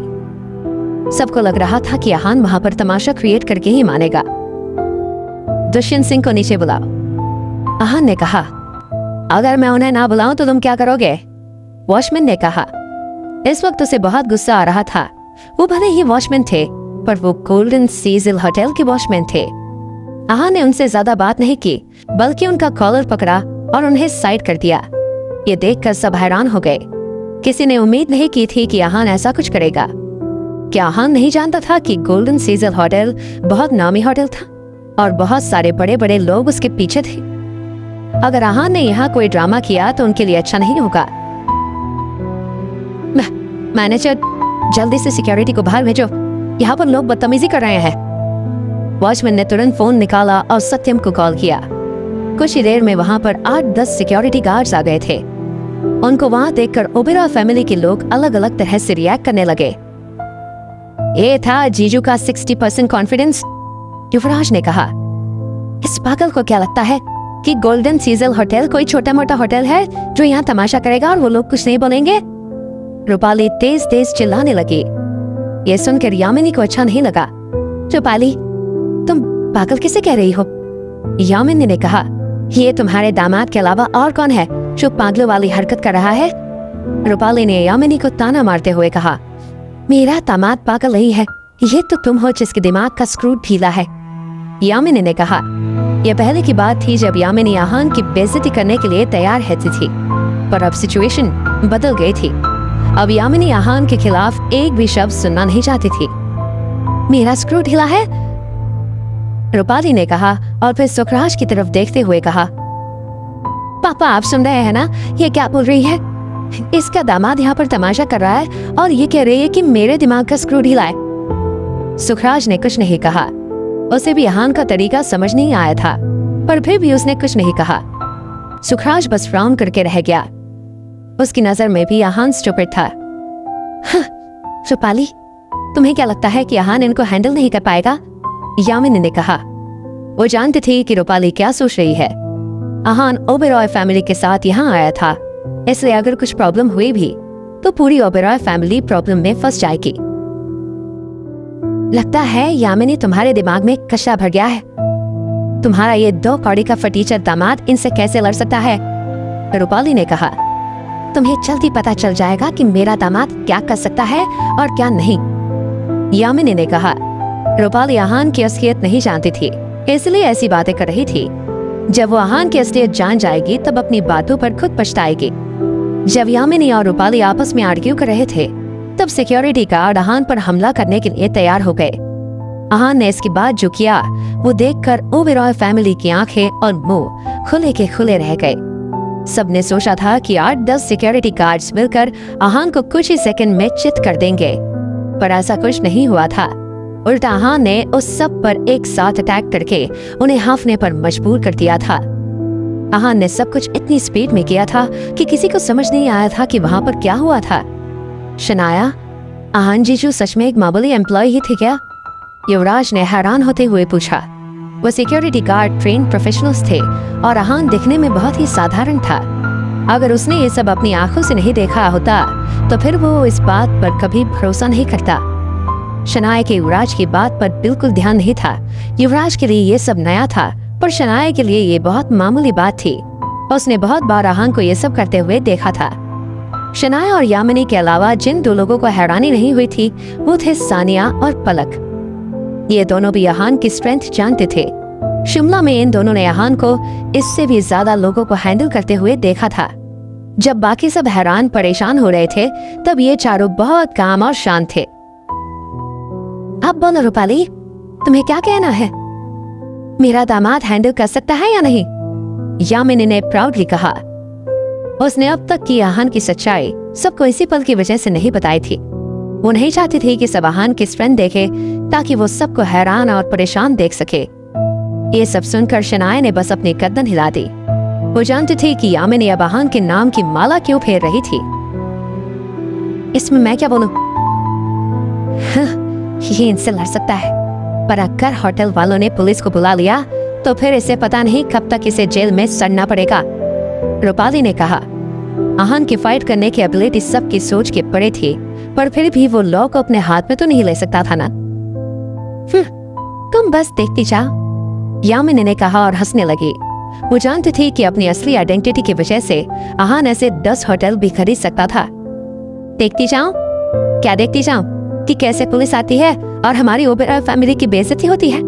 [SPEAKER 1] सबको लग रहा था कि आहान वहां पर तमाशा क्रिएट करके ही मानेगा। दुष्यंत सिंह को नीचे बुलाओ, आहान ने कहा। अगर मैं उन्हें ना बुलाऊं तो तुम क्या करोगे? वॉचमैन ने कहा। इस वक्त उसे बहुत गुस्सा आ रहा था। वो भले ही वॉचमैन थे, पर वो गोल्डन सीजल होटल के वॉचमैन थे। आहान ने उनसे ज्यादा बात नहीं की, बल्कि उनका कॉलर पकड़ा और उन्हें साइड कर दिया। ये देखकर सब हैरान हो गए। किसी ने उम्मीद नहीं की थी कि आहान ऐसा कुछ करेगा। क्या आहान नहीं जानता था कि गोल्डन सीजल होटल बहुत नामी होटल था और बहुत सारे बड़े बड़े लोग उसके पीछे थे? अगर आहान ने यहाँ कोई ड्रामा किया तो उनके लिए अच्छा नहीं होगा। मैनेजर, जल्दी से सिक्योरिटी को बाहर भेजो, यहाँ पर लोग बदतमीजी कर रहे हैं। वॉचमैन ने तुरंत फोन निकाला और सत्यम को कॉल किया। कुछ ही देर में वहाँ पर 8-10 सिक्योरिटी गार्ड्स आ गए थे। उनको वहाँ देखकर ओबेरॉय फैमिली के लोग अलग अलग तरह से रिएक्ट करने लगे। ये था जीजू का 60% कॉन्फिडेंस, युवराज ने कहा। इस पागल को क्या लगता है कि गोल्डन सीजल होटल कोई छोटा मोटा होटल है जो यहाँ तमाशा करेगा और वो लोग कुछ नहीं बोलेंगे? रूपाली तेज तेज चिल्लाने लगी। ये सुनकर यामिनी को अच्छा नहीं लगा। रूपाली, तुम पागल किसे कह रही हो? यामिनी ने कहा, ये तुम्हारे दामाद के अलावा और कौन है जो पागलों वाली हरकत कर रहा है? रूपाली ने यामिनी को ताना मारते हुए कहा, मेरा दामाद पागल नहीं है, ये तो तुम हो जिसके दिमाग का स्क्रू ढीला है। यामिनी ने कहा। यह पहले की बात थी जब यामिनी आहान की बेइज्जती करने के लिए तैयार रहती थी, पर अब सिचुएशन बदल गई थी। अब यामिनी आहान के खिलाफ एक भी शब्द सुनना नहीं चाहती थी। मेरा स्क्रू ढीला है? रूपाली ने कहा और फिर सुखराज की तरफ देखते हुए कहा, पापा आप सुन रहे हैं ना, ये क्या बोल रही है? इसका दामाद यहाँ पर तमाशा कर रहा है और ये कह रही है कि मेरे दिमाग का स्क्रू ढीला है। सुखराज ने कुछ नहीं कहा। उसे भी आहान का तरीका समझ नहीं आया था। पर फिर भी उसने कुछ नहीं कहा। सुखराज बस फ्राउन करके रह गया। उसकी नजर में भी आहान स्टूपिड था। रूपाली, तुम्हें क्या लगता है कि आहान इनको हैंडल नहीं कर पाएगा? यामिनी ने कहा। वो जानती थी कि रूपाली क्या सोच रही है। आहान ओबेरॉय फैमिली के साथ यहाँ आया था, इसलिए अगर कुछ प्रॉब्लम हुई भी तो पूरी ओबेरॉय फैमिली प्रॉब्लम में फंस जाएगी। लगता है यामिनी तुम्हारे दिमाग में कचरा भर गया है। तुम्हारा ये 2 कौड़ी का फटीचर दामाद इनसे कैसे लड़ सकता है? रूपाली ने कहा। तुम्हें जल्दी पता चल जाएगा कि मेरा दामाद क्या कर सकता है और क्या नहीं, यामिनी ने कहा। रूपाली आहान की असलियत नहीं जानती थी, इसलिए ऐसी बातें कर रही थी। जब वो आहान की असलियत जान जाएगी तब अपनी बातों पर खुद पछताएगी। जब यामिनी और रूपाली आपस में आर्ग्यू कर रहे थे तब सिक्योरिटी गार्ड आहान पर हमला करने के लिए तैयार हो गए। आहान ने इसके बाद जो किया वो देखकर ओबेरॉय फैमिली की आंखें और मुंह खुले के खुले रह गए। सबने सोचा था कि 8-10 सिक्योरिटी गार्ड्स मिलकर आहान को कुछ ही सेकंड में चित कर देंगे, पर ऐसा कुछ नहीं हुआ था। उल्टा आहान ने उस सब पर एक साथ अटैक करके उन्हें हाफने पर मजबूर कर दिया था। आहान ने सब कुछ इतनी स्पीड में किया था कि किसी को समझ नहीं आया था कि वहाँ पर क्या हुआ था। शनाया, आहान जीजू सच में एक मामूली एम्प्लॉय ही थे क्या? युवराज ने हैरान होते हुए पूछा। वो सिक्योरिटी गार्ड ट्रेन प्रोफेशनल्स थे और आहान दिखने में बहुत ही साधारण था। अगर उसने ये सब अपनी आंखों से नहीं देखा होता तो फिर वो इस बात पर कभी भरोसा नहीं करता। शनाया के युवराज की बात पर बिल्कुल ध्यान नहीं था। युवराज के लिए ये सब नया था, पर शनाया के लिए ये बहुत मामूली बात थी। उसने बहुत बार आहान को ये सब करते हुए देखा था। शनाया और यामिनी के अलावा जिन 2 लोगों को हैरानी नहीं हुई थी वो थे सानिया और पलक। ये दोनों भी आहान की स्ट्रेंथ जानते थे। शिमला में इन दोनों ने आहान को इससे भी ज्यादा लोगों को हैंडल करते हुए देखा था। जब बाकी सब हैरान परेशान हो रहे थे तब ये चारों बहुत काम और शांत थे। अब बोलो रूपाली, तुम्हें क्या कहना है? मेरा दामाद हैंडल कर सकता है या नहीं? यामिनी ने प्राउडली कहा। उसने अब तक की आहान की सच्चाई सबको इसी पल की वजह से नहीं बताई थी। वो नहीं चाहती थी कि सब आहान की स्ट्रेंथ देखे ताकि वो सबको हैरान और परेशान देख सके। ये सब सुनकर शनाया ने बस अपनी गर्दन हिला दी। वो जानती थी कि यामिनी अब आहान के नाम की माला क्यों फेर रही थी। इसमें मैं क्या बोलूं? ये इनसे लड़ सकता है, पर अगर होटल वालों ने पुलिस को बुला लिया तो फिर इसे पता नहीं कब तक इसे जेल में सड़ना पड़ेगा, रूपाली ने कहा। आहान की फाइट करने की एबिलिटी सबकी सोच के परे थी, पर फिर भी वो लॉ को अपने हाथ में तो नहीं ले सकता था ना। तुम बस देखती जाओ, यामिनी ने कहा और हंसने लगी। वो जानती थी कि अपनी असली आइडेंटिटी की वजह से आहान ऐसे 10 होटल भी खरीद सकता था। देखती जाऊं? क्या देखती जाऊं? कि कैसे पुलिस आती है और हमारी ओबेरॉय फैमिली की बेइज्जती होती है,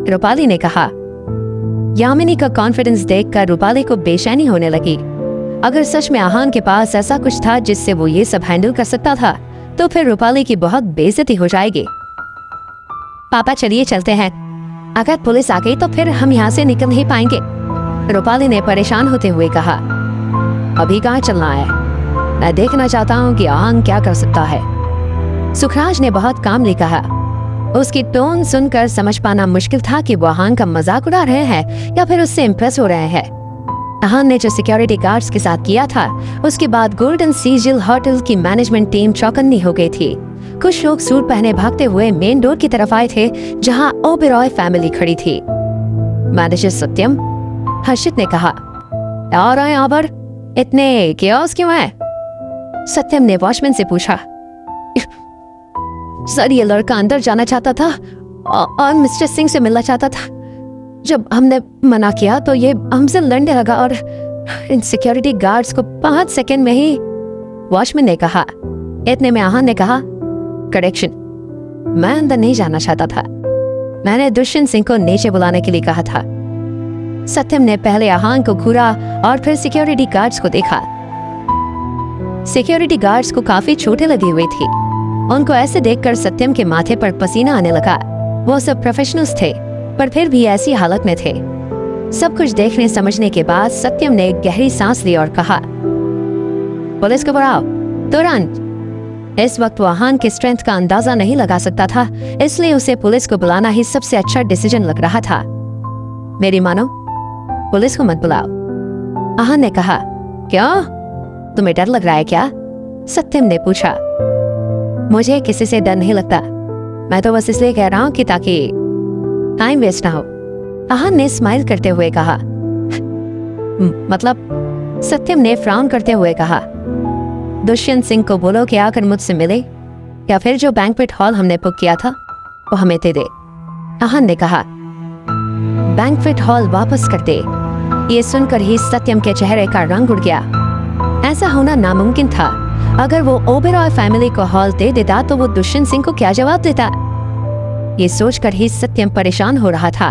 [SPEAKER 1] रूपाली ने कहा। यामिनी का कॉन्फिडेंस देखकर रूपाली को बेचैनी होने लगी। अगर सच में आहान के पास ऐसा कुछ था जिससे वो ये सब हैंडल कर सकता था तो फिर रूपाली की बहुत बेइज्जती हो जाएगी। पापा चलिए चलते हैं, अगर पुलिस आ गई तो फिर हम यहाँ से निकल नहीं पाएंगे, रूपाली ने परेशान होते हुए कहा। अभी कहाँ चलना है? मैं देखना चाहता हूँ कि आहान क्या कर सकता है, सुखराज ने बहुत कामली कहा। उसकी टोन सुनकर समझ पाना मुश्किल था कि वो आहान का मजाक उड़ा रहे हैं या फिर उससे इम्प्रेस हो रहे हैं। आहान ने जो सिक्योरिटी गार्ड्स के साथ किया था उसके बाद गोल्डन सीजिल होटल की मैनेजमेंट टीम चौकन्नी हो गई थी। कुछ लोग सूट पहने भागते हुए मेन डोर की तरफ आए थे जहां ओबेरॉय फैमिली खड़ी थी। मैनेजर सत्यम, हर्षित ने कहा, और आए यहाँ पर इतने केओस क्यों है? सत्यम ने वॉचमैन से पूछा। सर, ये लड़का अंदर जाना चाहता था और मिस्टर सिंह से मिलना चाहता था। जब हमने मना किया तो ये हमसे लड़ने लगा और इन सिक्योरिटी गार्ड्स को 5 सेकंड में ही, वॉचमैन ने कहा। इतने में आहान ने कहा, करेक्शन, मैं अंदर नहीं जाना चाहता था, मैंने दुष्यंत सिंह को नीचे बुलाने के लिए कहा था। सत्यम ने पहले आहान को घूरा और फिर सिक्योरिटी गार्ड्स को देखा। सिक्योरिटी गार्ड्स को काफी चोटें लगी हुई थी। उनको ऐसे देखकर सत्यम के माथे पर पसीना आने लगा। वो सब प्रोफेशनल्स थे पर फिर भी ऐसी हालत में थे। सब कुछ देखने समझने के बाद सत्यम ने एक गहरी सांस ली और कहा, पुलिस को बुलाओ तुरंत। इस वक्त वो आहान की स्ट्रेंथ का अंदाजा नहीं लगा सकता था, इसलिए उसे पुलिस को बुलाना ही सबसे अच्छा डिसीजन लग रहा था। मेरी मानो, पुलिस को मत बुलाओ। आहान ने कहा, क्यों, तुम्हें डर लग रहा है क्या? सत्यम ने पूछा। मुझे किसी से डर नहीं लगता, मैं तो बस इसलिए कह रहा हूं कि ताकि टाइम वेस्ट ना हो। आहान ने स्माइल करते हुए कहा। मतलब? सत्यम ने फ्राउन करते हुए कहा। दुष्यंत सिंह को बोलो कि आकर मुझसे मिले, या फिर जो बैंक्वेट हॉल हमने बुक किया था वो हमें दे दे। आहान ने कहा। बैंक्वेट हॉल वापस कर दे। ये सुनकर ही सत्यम के चेहरे का रंग उड़ गया। ऐसा होना नामुमकिन था। अगर वो ओबेरॉय फैमिली को हॉल दे देता तो वो दुष्यंत सिंह को क्या जवाब देता? ये सोचकर ही सत्यम परेशान हो रहा था।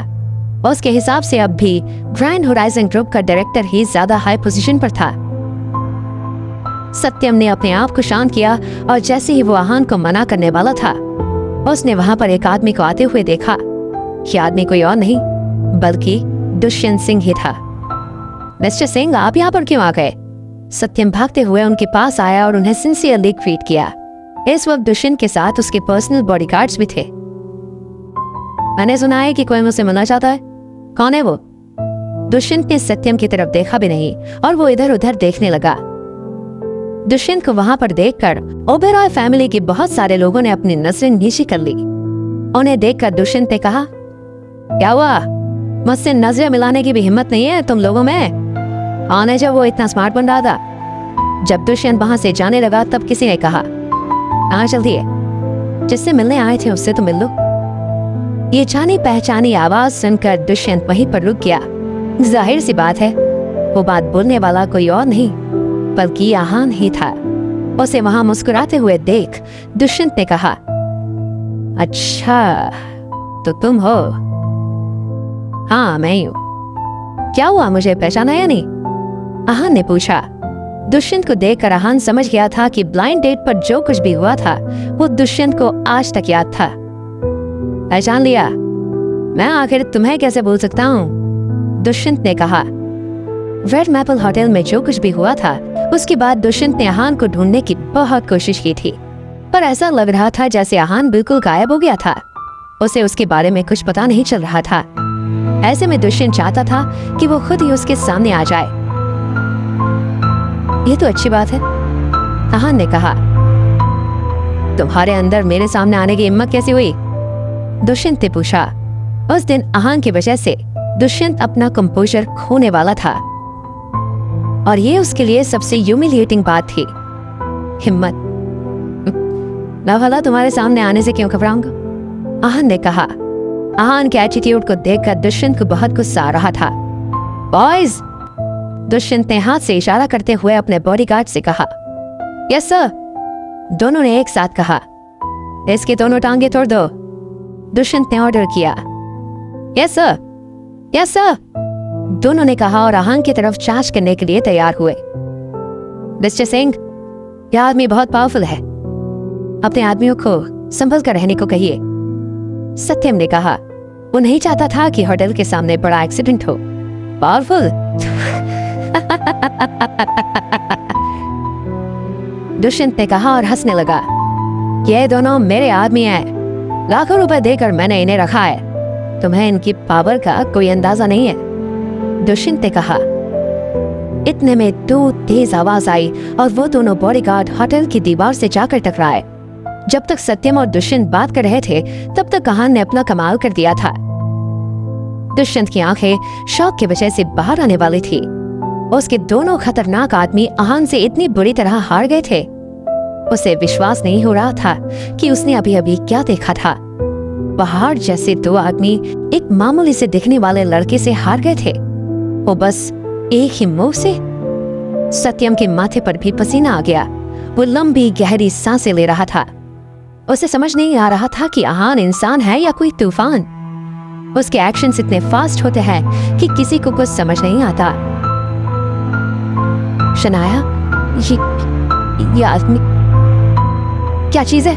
[SPEAKER 1] उसके हिसाब से अब भी ग्रैंड होराइजन ग्रुप का डायरेक्टर ही ज्यादा हाई पोजीशन पर था। सत्यम ने अपने आप को शांत किया और जैसे ही वो आहान को मना करने वाला था, उसने वहां पर एक आदमी को आते हुए देखा। ये आदमी कोई और नहीं बल्कि दुष्यंत सिंह ही था। मिस्टर सिंह, आप यहाँ पर क्यों आ गए? सत्यम भागते हुए उनके पास आया और उन्हें सिंसियरली ग्रीट किया। इस वक्त दुष्यंत के साथ उसके पर्सनल बॉडीगार्ड्स भी थे। मैंने सुना है कि कोई मुझसे मिलना चाहता है। कौन है वो? दुष्यंत ने सत्यम की तरफ देखा भी नहीं और वो इधर उधर देखने लगा। दुष्यंत को वहां पर देखकर ओबेरॉय फैमिली के बहुत सारे लोगों ने अपनी नजरें नीची कर ली। उन्हें देखकर दुष्यंत ने कहा, क्या हुआ? मुझसे नजरें मिलाने की भी हिम्मत नहीं है तुम लोगों में? कौन है जब वो इतना स्मार्ट बन रहा था? जब दुष्यंत वहां से जाने लगा तब किसी ने कहा, हाँ जल्दी है, जिससे मिलने आए थे उससे तो मिल लो। ये जानी पहचानी आवाज सुनकर दुष्यंत वहीं पर रुक गया। जाहिर सी बात है वो बात बोलने वाला कोई और नहीं बल्कि आहान ही था। उसे वहां मुस्कुराते हुए देख दुष्यंत ने कहा, अच्छा तो तुम हो? हाँ मैं ही हूं। क्या हुआ, मुझे पहचाना या नहीं? आहान ने पूछा। दुष्यंत को देखकर आहान समझ गया था कि ब्लाइंड डेट पर जो कुछ भी हुआ था वो दुष्यंत को आज तक याद था। पहचान लिया? मैं आखिर तुम्हें कैसे भूल सकता हूँ? दुष्यंत ने कहा। रेड मैपल होटल में जो कुछ भी हुआ था उसके बाद दुष्यंत ने आहान को ढूंढने की बहुत कोशिश की थी, पर ऐसा लग रहा था जैसे आहान बिल्कुल गायब हो गया था। उसे उसके बारे में कुछ पता नहीं चल रहा था। ऐसे में दुष्यंत चाहता था कि वो खुद ही उसके सामने आ जाए। ये तो अच्छी बात है, आहान ने कहा। तुम्हारे अंदर मेरे सामने आने की हिम्मत कैसी हुई? दुष्यंत ने पूछा। उस दिन आहान की वजह से दुष्यंत अपना कंपोजर खोने वाला था और ये उसके लिए सबसे ह्यूमिलिएटिंग बात थी। हिम्मत? मैं भला तुम्हारे सामने आने से क्यों घबराऊंगा? आहान ने कहा। आहान के एटीट्यूड को देखकर दुष्यंत को बहुत गुस्सा आ रहा था। बॉयज, दुष्यंत ने हाथ से इशारा करते हुए अपने बॉडीगार्ड से कहा। यस सर, दोनों ने एक साथ कहा। इसके दोनों टांगे तोड़ दो, दुष्यंत ने ऑर्डर किया। यस सर, यस सर, दोनों ने कहा और आहान की तरफ चार्ज करने के लिए तैयार हुए। मिस्टर सिंह, यह आदमी बहुत पावरफुल है, अपने आदमियों को संभल कर रहने को कहिए, सत्यम ने कहा। वो नहीं चाहता था कि होटल के सामने बड़ा एक्सीडेंट हो। पावरफुल? दुष्यंत ने कहा और हंसने लगा। ये दोनों मेरे आदमी हैं, लाखों रुपए देकर मैंने इन्हें रखा है, तुम्हें इनकी पावर का कोई अंदाजा नहीं है, दुष्यंत ने कहा। इतने में दो तेज आवाज आई और वो दोनों बॉडीगार्ड होटल की दीवार से जाकर टकराए। जब तक सत्यम और दुष्यंत बात कर रहे थे तब तक आहान ने अपना कमाल कर दिया था। दुष्यंत की आंखें शौक की वजह से बाहर आने वाली थी। उसके दोनों खतरनाक आदमी आहान से इतनी बुरी तरह हार गए थे। उसे विश्वास नहीं हो रहा था कि उसने अभी अभी क्या देखा था। पहाड़ जैसे दो आदमी एक मामूली से दिखने वाले लड़के से हार गए थे, वो बस एक ही मुंह से। सत्यम के माथे पर भी पसीना आ गया। वो लंबी गहरी सांसें ले रहा था। उसे समझ नहीं आ रहा था कि आहान इंसान है या कोई तूफान। उसके एक्शंस इतने फास्ट होते हैं कि किसी को कुछ समझ नहीं आता। शनाया, ये आदमी क्या चीज है?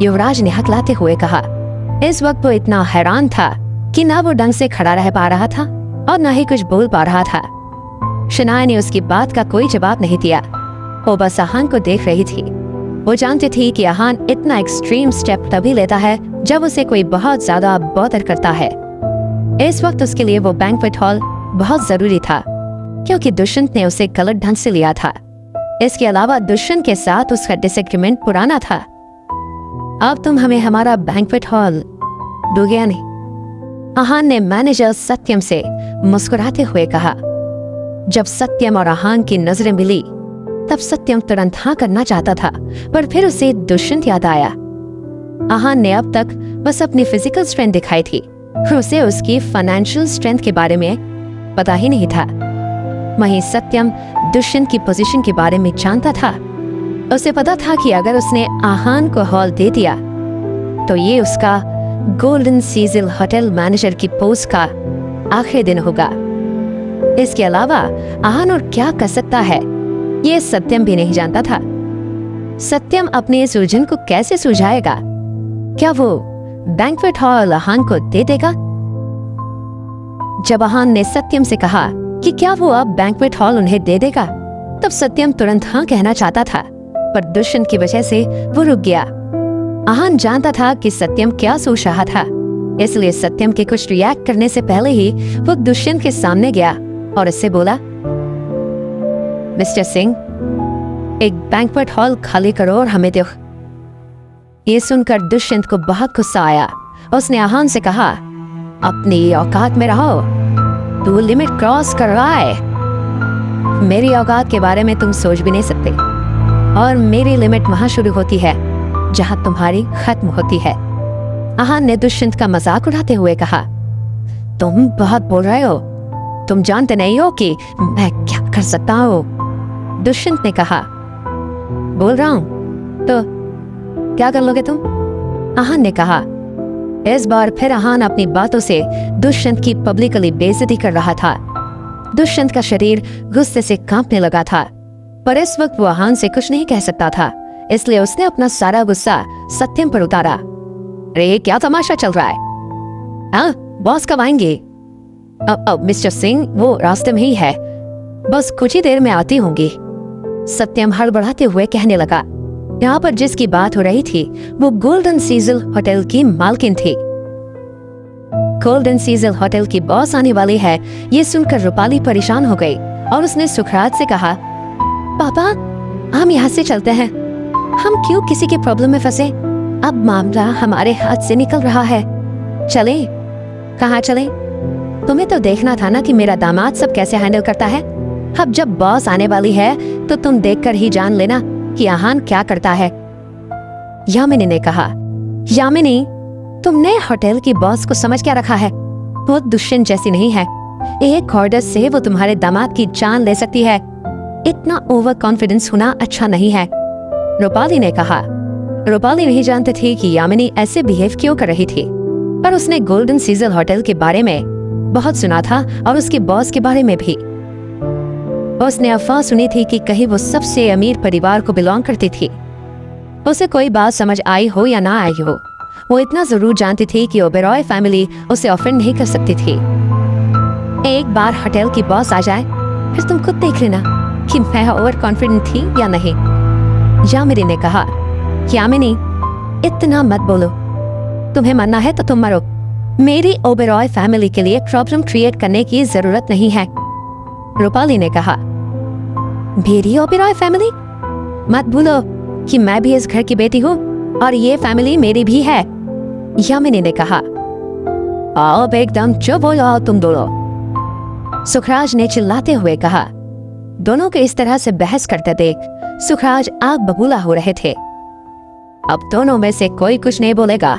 [SPEAKER 1] युवराज ने हकलाते हुए कहा। इस वक्त वो इतना हैरान था कि ना वो ढंग से खड़ा रह पा रहा था और ना ही कुछ बोल पा रहा था। शनाया ने उसकी बात का कोई जवाब नहीं दिया। वो बस आहान को देख रही थी। वो जानती थी कि आहान इतना एक्सट्रीम स्टेप तभी लेता है जब उसे कोई बहुत ज्यादा बॉदर करता है। इस वक्त उसके लिए वो बैंक्वेट हॉल बहुत जरूरी था, क्योंकि दुष्यंत ने उसे गलत ढंग से लिया था। इसके अलावा दुष्यंत के साथ उसका डिसएग्रीमेंट पुराना था। अब तुम हमें हमारा बैंक्वेट हॉल दोगे या नहीं? आहान ने मैनेजर सत्यम से मुस्कुराते हुए कहा। जब सत्यम और आहान की नजरें मिली तब सत्यम तुरंत हाँ करना चाहता था, पर फिर उसे दुष्यंत याद आया। आहान ने अब तक बस अपनी फिजिकल स्ट्रेंथ दिखाई थी, उसे उसकी फाइनेंशियल स्ट्रेंथ के बारे में पता ही नहीं था। वहीं सत्यम दुष्यंत की पोजीशन के बारे में जानता था। उसे पता था कि अगर उसने आहान को हॉल दे दिया तो ये उसका गोल्डन सीजल होटल मैनेजर की पोस्ट का आखिरी दिन होगा। इसके अलावा आहान और क्या कर सकता है ये सत्यम भी नहीं जानता था। सत्यम अपने इस उलझन को कैसे सुलझाएगा? क्या वो बैंक्वेट हॉल आहान को दे देगा? जब आहान ने सत्यम से कहा कि क्या वो अब बैंक्वेट हॉल उन्हें दे देगा, तब सत्यम तुरंत हाँ कहना चाहता था, पर दुष्यंत की वजह से वो रुक गया। आहान जानता था कि सत्यम क्या सोच रहा था, इसलिए सत्यम के कुछ रिएक्ट करने से पहले ही वो दुष्यंत के सामने गया और इससे बोला, मिस्टर सिंह, एक बैंक्वेट हॉल खाली करो और हमें दो। ये सुनकर दुष्यंत को बहुत गुस्सा आया। उसने आहान से कहा, अपनी औकात में रहो, तू लिमिट क्रॉस कर रहा है। मेरी औकात के बारे में तुम सोच भी नहीं सकते, और मेरी लिमिट वहां शुरू होती है जहां तुम्हारी खत्म होती है। आहान ने दुष्यंत का मजाक उड़ाते हुए कहा, तुम बहुत बोल रहे हो, तुम जानते नहीं हो कि मैं क्या कर सकता हूँ। दुष्यंत ने कहा, बोल रहा हूँ तो क्या कर लोगे तुम? आहान ने कहा। इस बार फिर आहान अपनी बातों से दुष्यंत की पब्लिकली बेइज्जती कर रहा था। दुष्यंत का शरीर गुस्से से कांपने लगा था, पर इस वक्त वो आहान से कुछ नहीं कह सकता था, इसलिए उसने अपना सारा गुस्सा सत्यम पर उतारा। अरे क्या तमाशा चल रहा है? हाँ, बॉस कब आएंगे? मिस्टर सिंह, वो रास्ते में ही है, बस कुछ ही देर में आती होंगी। सत्यम हड़बड़ाते हुए कहने लगा। यहाँ पर जिसकी बात हो रही थी वो गोल्डन सीजल होटल की मालकिन थी। गोल्डन सीजल होटल की बॉस आने वाली है, ये सुनकर रूपाली परेशान हो गई और उसने सुखराज से कहा, पापा हम यहाँ से चलते हैं, हम क्यों किसी के प्रॉब्लम में फंसे? अब मामला हमारे हाथ से निकल रहा है। चले? कहाँ चले? तुम्हें तो देखना था ना कि मेरा दामाद सब कैसे हैंडल करता है। अब जब बॉस आने वाली है तो तुम देखकर ही जान लेना कि आहान क्या करता है। यामिनी ने कहा, यामिनी, तुमने होटल की बॉस को समझ क्या रखा है? वो दुष्यंत जैसी नहीं है, एक ऑर्डर से वो तुम्हारे दामाद की जान ले सकती है। इतना ओवर कॉन्फिडेंस होना अच्छा नहीं है। रूपाली ने कहा। रूपाली नहीं जानती थी कि यामिनी ऐसे बिहेव क्यों कर रही थी, पर उसने गोल्डन सीजल होटल के बारे में बहुत सुना था और उसके बॉस के बारे में भी। उसने अफवाह सुनी थी कि कहीं वो सबसे अमीर परिवार को बिलोंग करती थी। उसे कोई बात समझ आई हो या ना आई हो, वो इतना जरूर जानती थी कि ओबेरॉय फैमिली उसे ऑफेंड नहीं कर सकती थी। एक बार होटल की बॉस आ जाए फिर तुम खुद देख लेना कि मैं ओवर कॉन्फिडेंट थी या नहीं। यामिनी ने कहा, यामिनी, इतना मत बोलो, तुम्हें मरना है तो तुम मरो, मेरी ओबेरॉय फैमिली के लिए प्रॉब्लम क्रिएट करने की जरूरत नहीं है। रूपाली ने कहा, मेरी ओबेरॉय फैमिली? मत भूलो कि मैं भी इस घर की बेटी हूँ और ये फैमिली मेरी भी है। यामिनी ने कहा। अब एकदम चुप हो जाओ तुम दोनों, सुखराज ने चिल्लाते हुए कहा। दोनों के इस तरह से बहस करते देख सुखराज आग बबूला हो रहे थे। अब दोनों में से कोई कुछ नहीं बोलेगा।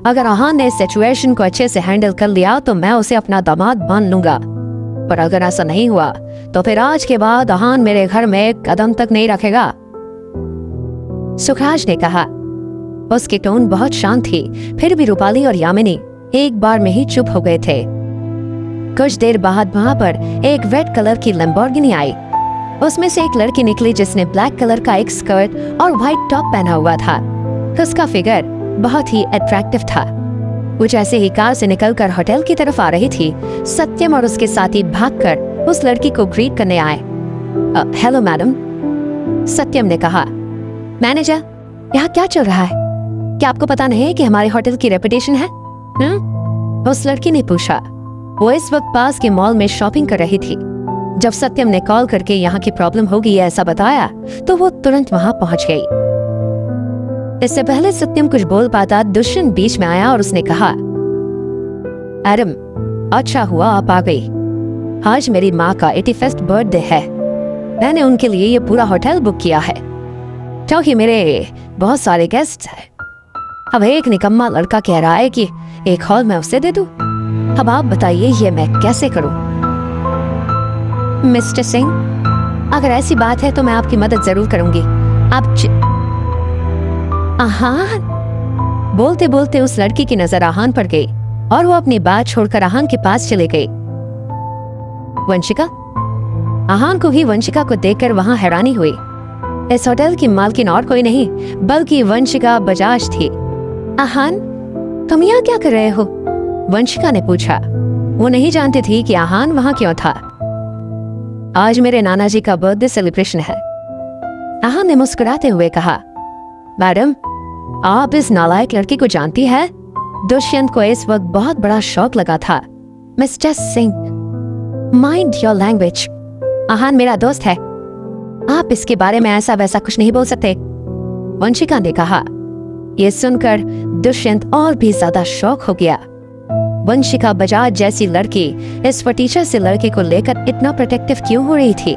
[SPEAKER 1] अगर आहान ने सिचुएशन को अच्छे से हैंडल कर लिया तो मैं उसे अपना दामाद मान लूंगा, पर अगर ऐसा नहीं हुआ तो फिर आज के बाद आहान मेरे घर में कदम तक नहीं रखेगा। सुखराज ने कहा। उसकी टोन बहुत शांत थी, फिर भी रूपाली और यामिनी एक बार में ही चुप हो गए थे। कुछ देर बाद वहां पर एक रेड कलर की लैम्बोर्गिनी आई। उसमें से एक लड़की निकली जिसने ब्लैक कलर का एक स्कर्ट और व्हाइट टॉप पहना हुआ था। उसका फिगर बहुत ही अट्रैक्टिव था। वो जैसे ही कार से निकलकर होटल की तरफ आ रही थी, सत्यम और उसके साथी भागकर उस लड़की को ग्रीट करने आए। हेलो मैडम, सत्यम ने कहा। मैनेजर, यहाँ क्या चल रहा है? क्या आपको पता नहीं है कि हमारे होटल की रेपुटेशन है? उस लड़की ने पूछा। वो इस वक्त पास के मॉल में शॉपिंग कर रही थी। जब सत्यम ने कॉल करके यहाँ की प्रॉब्लम होगी ऐसा बताया तो वो तुरंत वहां पहुंच गई। इससे पहले सत्यम कुछ बोल पाता, दुष्यंत बीच में आया और उसने कहा, एडम, अच्छा हुआ आप आ गई। आज मेरी माँ का 81st बर्थडे है। मैंने उनके लिए ये पूरा होटल बुक किया है क्योंकि मेरे बहुत सारे गेस्ट हैं। अब एक निकम्मा लड़का कह रहा है कि एक हॉल मैं उसे दे दूं। अब आप बताइए ये मैं कैसे करूं? मिस्टर सिंह, अगर ऐसी बात है तो मैं आपकी मदद जरूर करूंगी। आप आहान। बोलते बोलते उस लड़की की नजर आहान पर गई और वो अपनी बात छोड़कर आहान के पास चले गई। वंशिका। आहान को भी वंशिका को देखकर वहां हैरानी हुई। इस होटल की मालकिन और कोई नहीं बल्कि वंशिका बजाज थी। आहान, तुम यहाँ क्या कर रहे हो? वंशिका ने पूछा। वो नहीं जानती थी कि आहान वहां क्यों था। आज मेरे नाना जी का बर्थडे सेलिब्रेशन है। आहान ने मुस्कुराते हुए कहा, मैडम, आप इस नालायक लड़की को जानती है? दुष्यंत को इस वक्त बहुत बड़ा शौक लगा था। Mister Singh, mind your language. Aahan मेरा दोस्त है, आप इसके बारे में ऐसा वैसा कुछ नहीं बोल सकते। वंशिका ने कहा। यह सुनकर दुष्यंत और भी ज्यादा शौक हो गया। वंशिका बजाज जैसी लड़की इस फटीचर से लड़के को लेकर इतना प्रोटेक्टिव क्यों हो रही थी?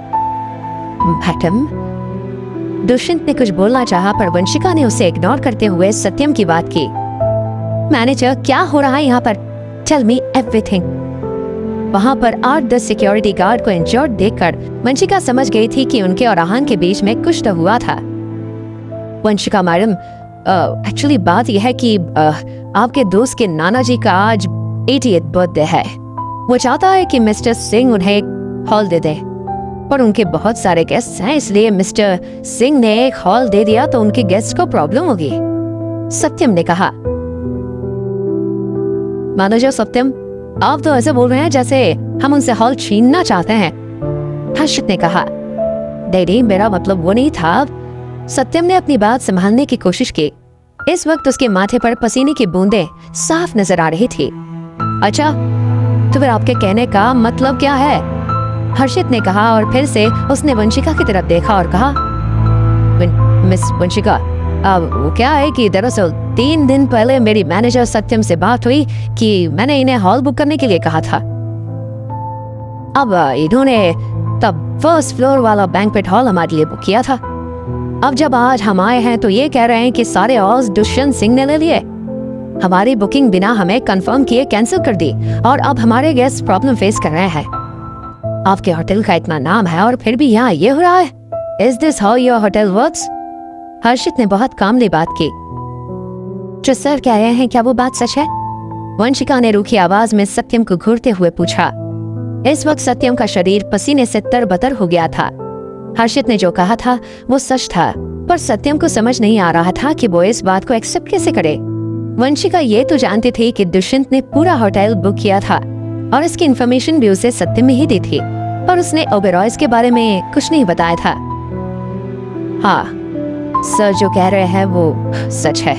[SPEAKER 1] मैडम, दुष्यंत ने कुछ बोलना चाहा पर वंशिका ने उसे इग्नोर करते हुए सत्यम की बात की। मैनेजर, क्या हो रहा है यहाँ पर? Tell me everything. वहां पर 8-10 सिक्योरिटी गार्ड को इंजर्ड देखकर वंशिका समझ गई थी कि उनके और आहान के बीच में कुछ तो हुआ था। वंशिका मैडम, एक्चुअली बात यह है कि आपके दोस्त के नाना जी का आज 80th बर्थडे है। वो चाहता है कि मिस्टर सिंह उन्हें एक हॉल दे दे, पर उनके बहुत सारे गेस्ट हैं, इसलिए मिस्टर सिंह ने एक हॉल दे दिया तो उनके गेस्ट को प्रॉब्लम होगी। सत्यम ने कहा। मैनेजर सत्यम, आप तो ऐसे बोल रहे हैं जैसे हम उनसे हॉल छीनना चाहते हैं। हर्षित ने कहा। डैडी, मेरा मतलब वो नहीं था। सत्यम ने अपनी बात संभालने की कोशिश की। इस वक्त उसके माथे पर पसीने की बूंदें साफ नजर आ रही थी। अच्छा, तो फिर आपके कहने का मतलब क्या है? हर्षित ने कहा और फिर से उसने वंशिका की तरफ देखा और कहा, मिस वंशिका, अब वो क्या है कि दरअसल 3 दिन पहले मेरी मैनेजर सत्यम से बात हुई कि मैंने इन्हें हॉल बुक करने के लिए कहा था। अब इन्होंने तब फर्स्ट फ्लोर वाला बैंक्वेट हॉल हमारे लिए बुक किया था। अब जब आज हम आए हैं तो ये कह रहे हैं कि सारे हॉल्स दुष्यंत सिंह ने ले लिए। हमारी बुकिंग बिना हमें कंफर्म किए कैंसिल कर दी और अब हमारे गेस्ट प्रॉब्लम फेस कर रहे हैं। आपके होटल का इतना नाम है और फिर भी यहाँ ये हो रहा है। Is this how your hotel works? Harshit ने बहुत कामली बात की। जो सर कह रहे हैं क्या वो बात सच है? वंशिका ने रूखी आवाज में सत्यम को घूरते हुए पूछा। इस वक्त सत्यम का शरीर पसीने से तरबतर हो गया था। हर्षित ने जो कहा था वो सच था, पर सत्यम को समझ नहीं आ रहा था कि वो इस बात को एक्सेप्ट कैसे करे। वंशिका ये तो जानती थी कि दुष्यंत ने पूरा होटल बुक किया था और इसकी इन्फॉर्मेशन भी उसे सत्यम में ही दी थी, पर उसने ओबेरॉयज के बारे में कुछ नहीं बताया था। हाँ, सर जो कह रहे हैं वो सच है।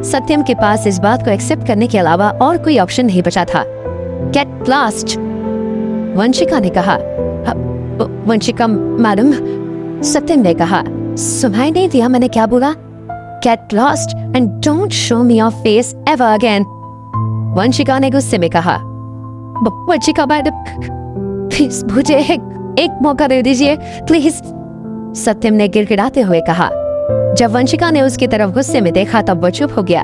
[SPEAKER 1] सत्यम के पास इस बात को एक्सेप्ट करने के अलावा और कोई ऑप्शन नहीं बचा था। गेट लॉस्ट, वंशिका ने कहा। वंशिका मैडम, सत्यम ने कहा। सुनाई नहीं दिया मैंने क्या बोला? Get lost and don't show me your face ever again, Vanshika ने गुस्से में कहा। वंशिका मैडम, प्लीज मुझे एक मौका दे दीजिए प्लीज, सत्यम ने गिड़गिड़ाते हुए कहा। जब वंशिका ने उसकी तरफ गुस्से में देखा तब वो चुप हो गया।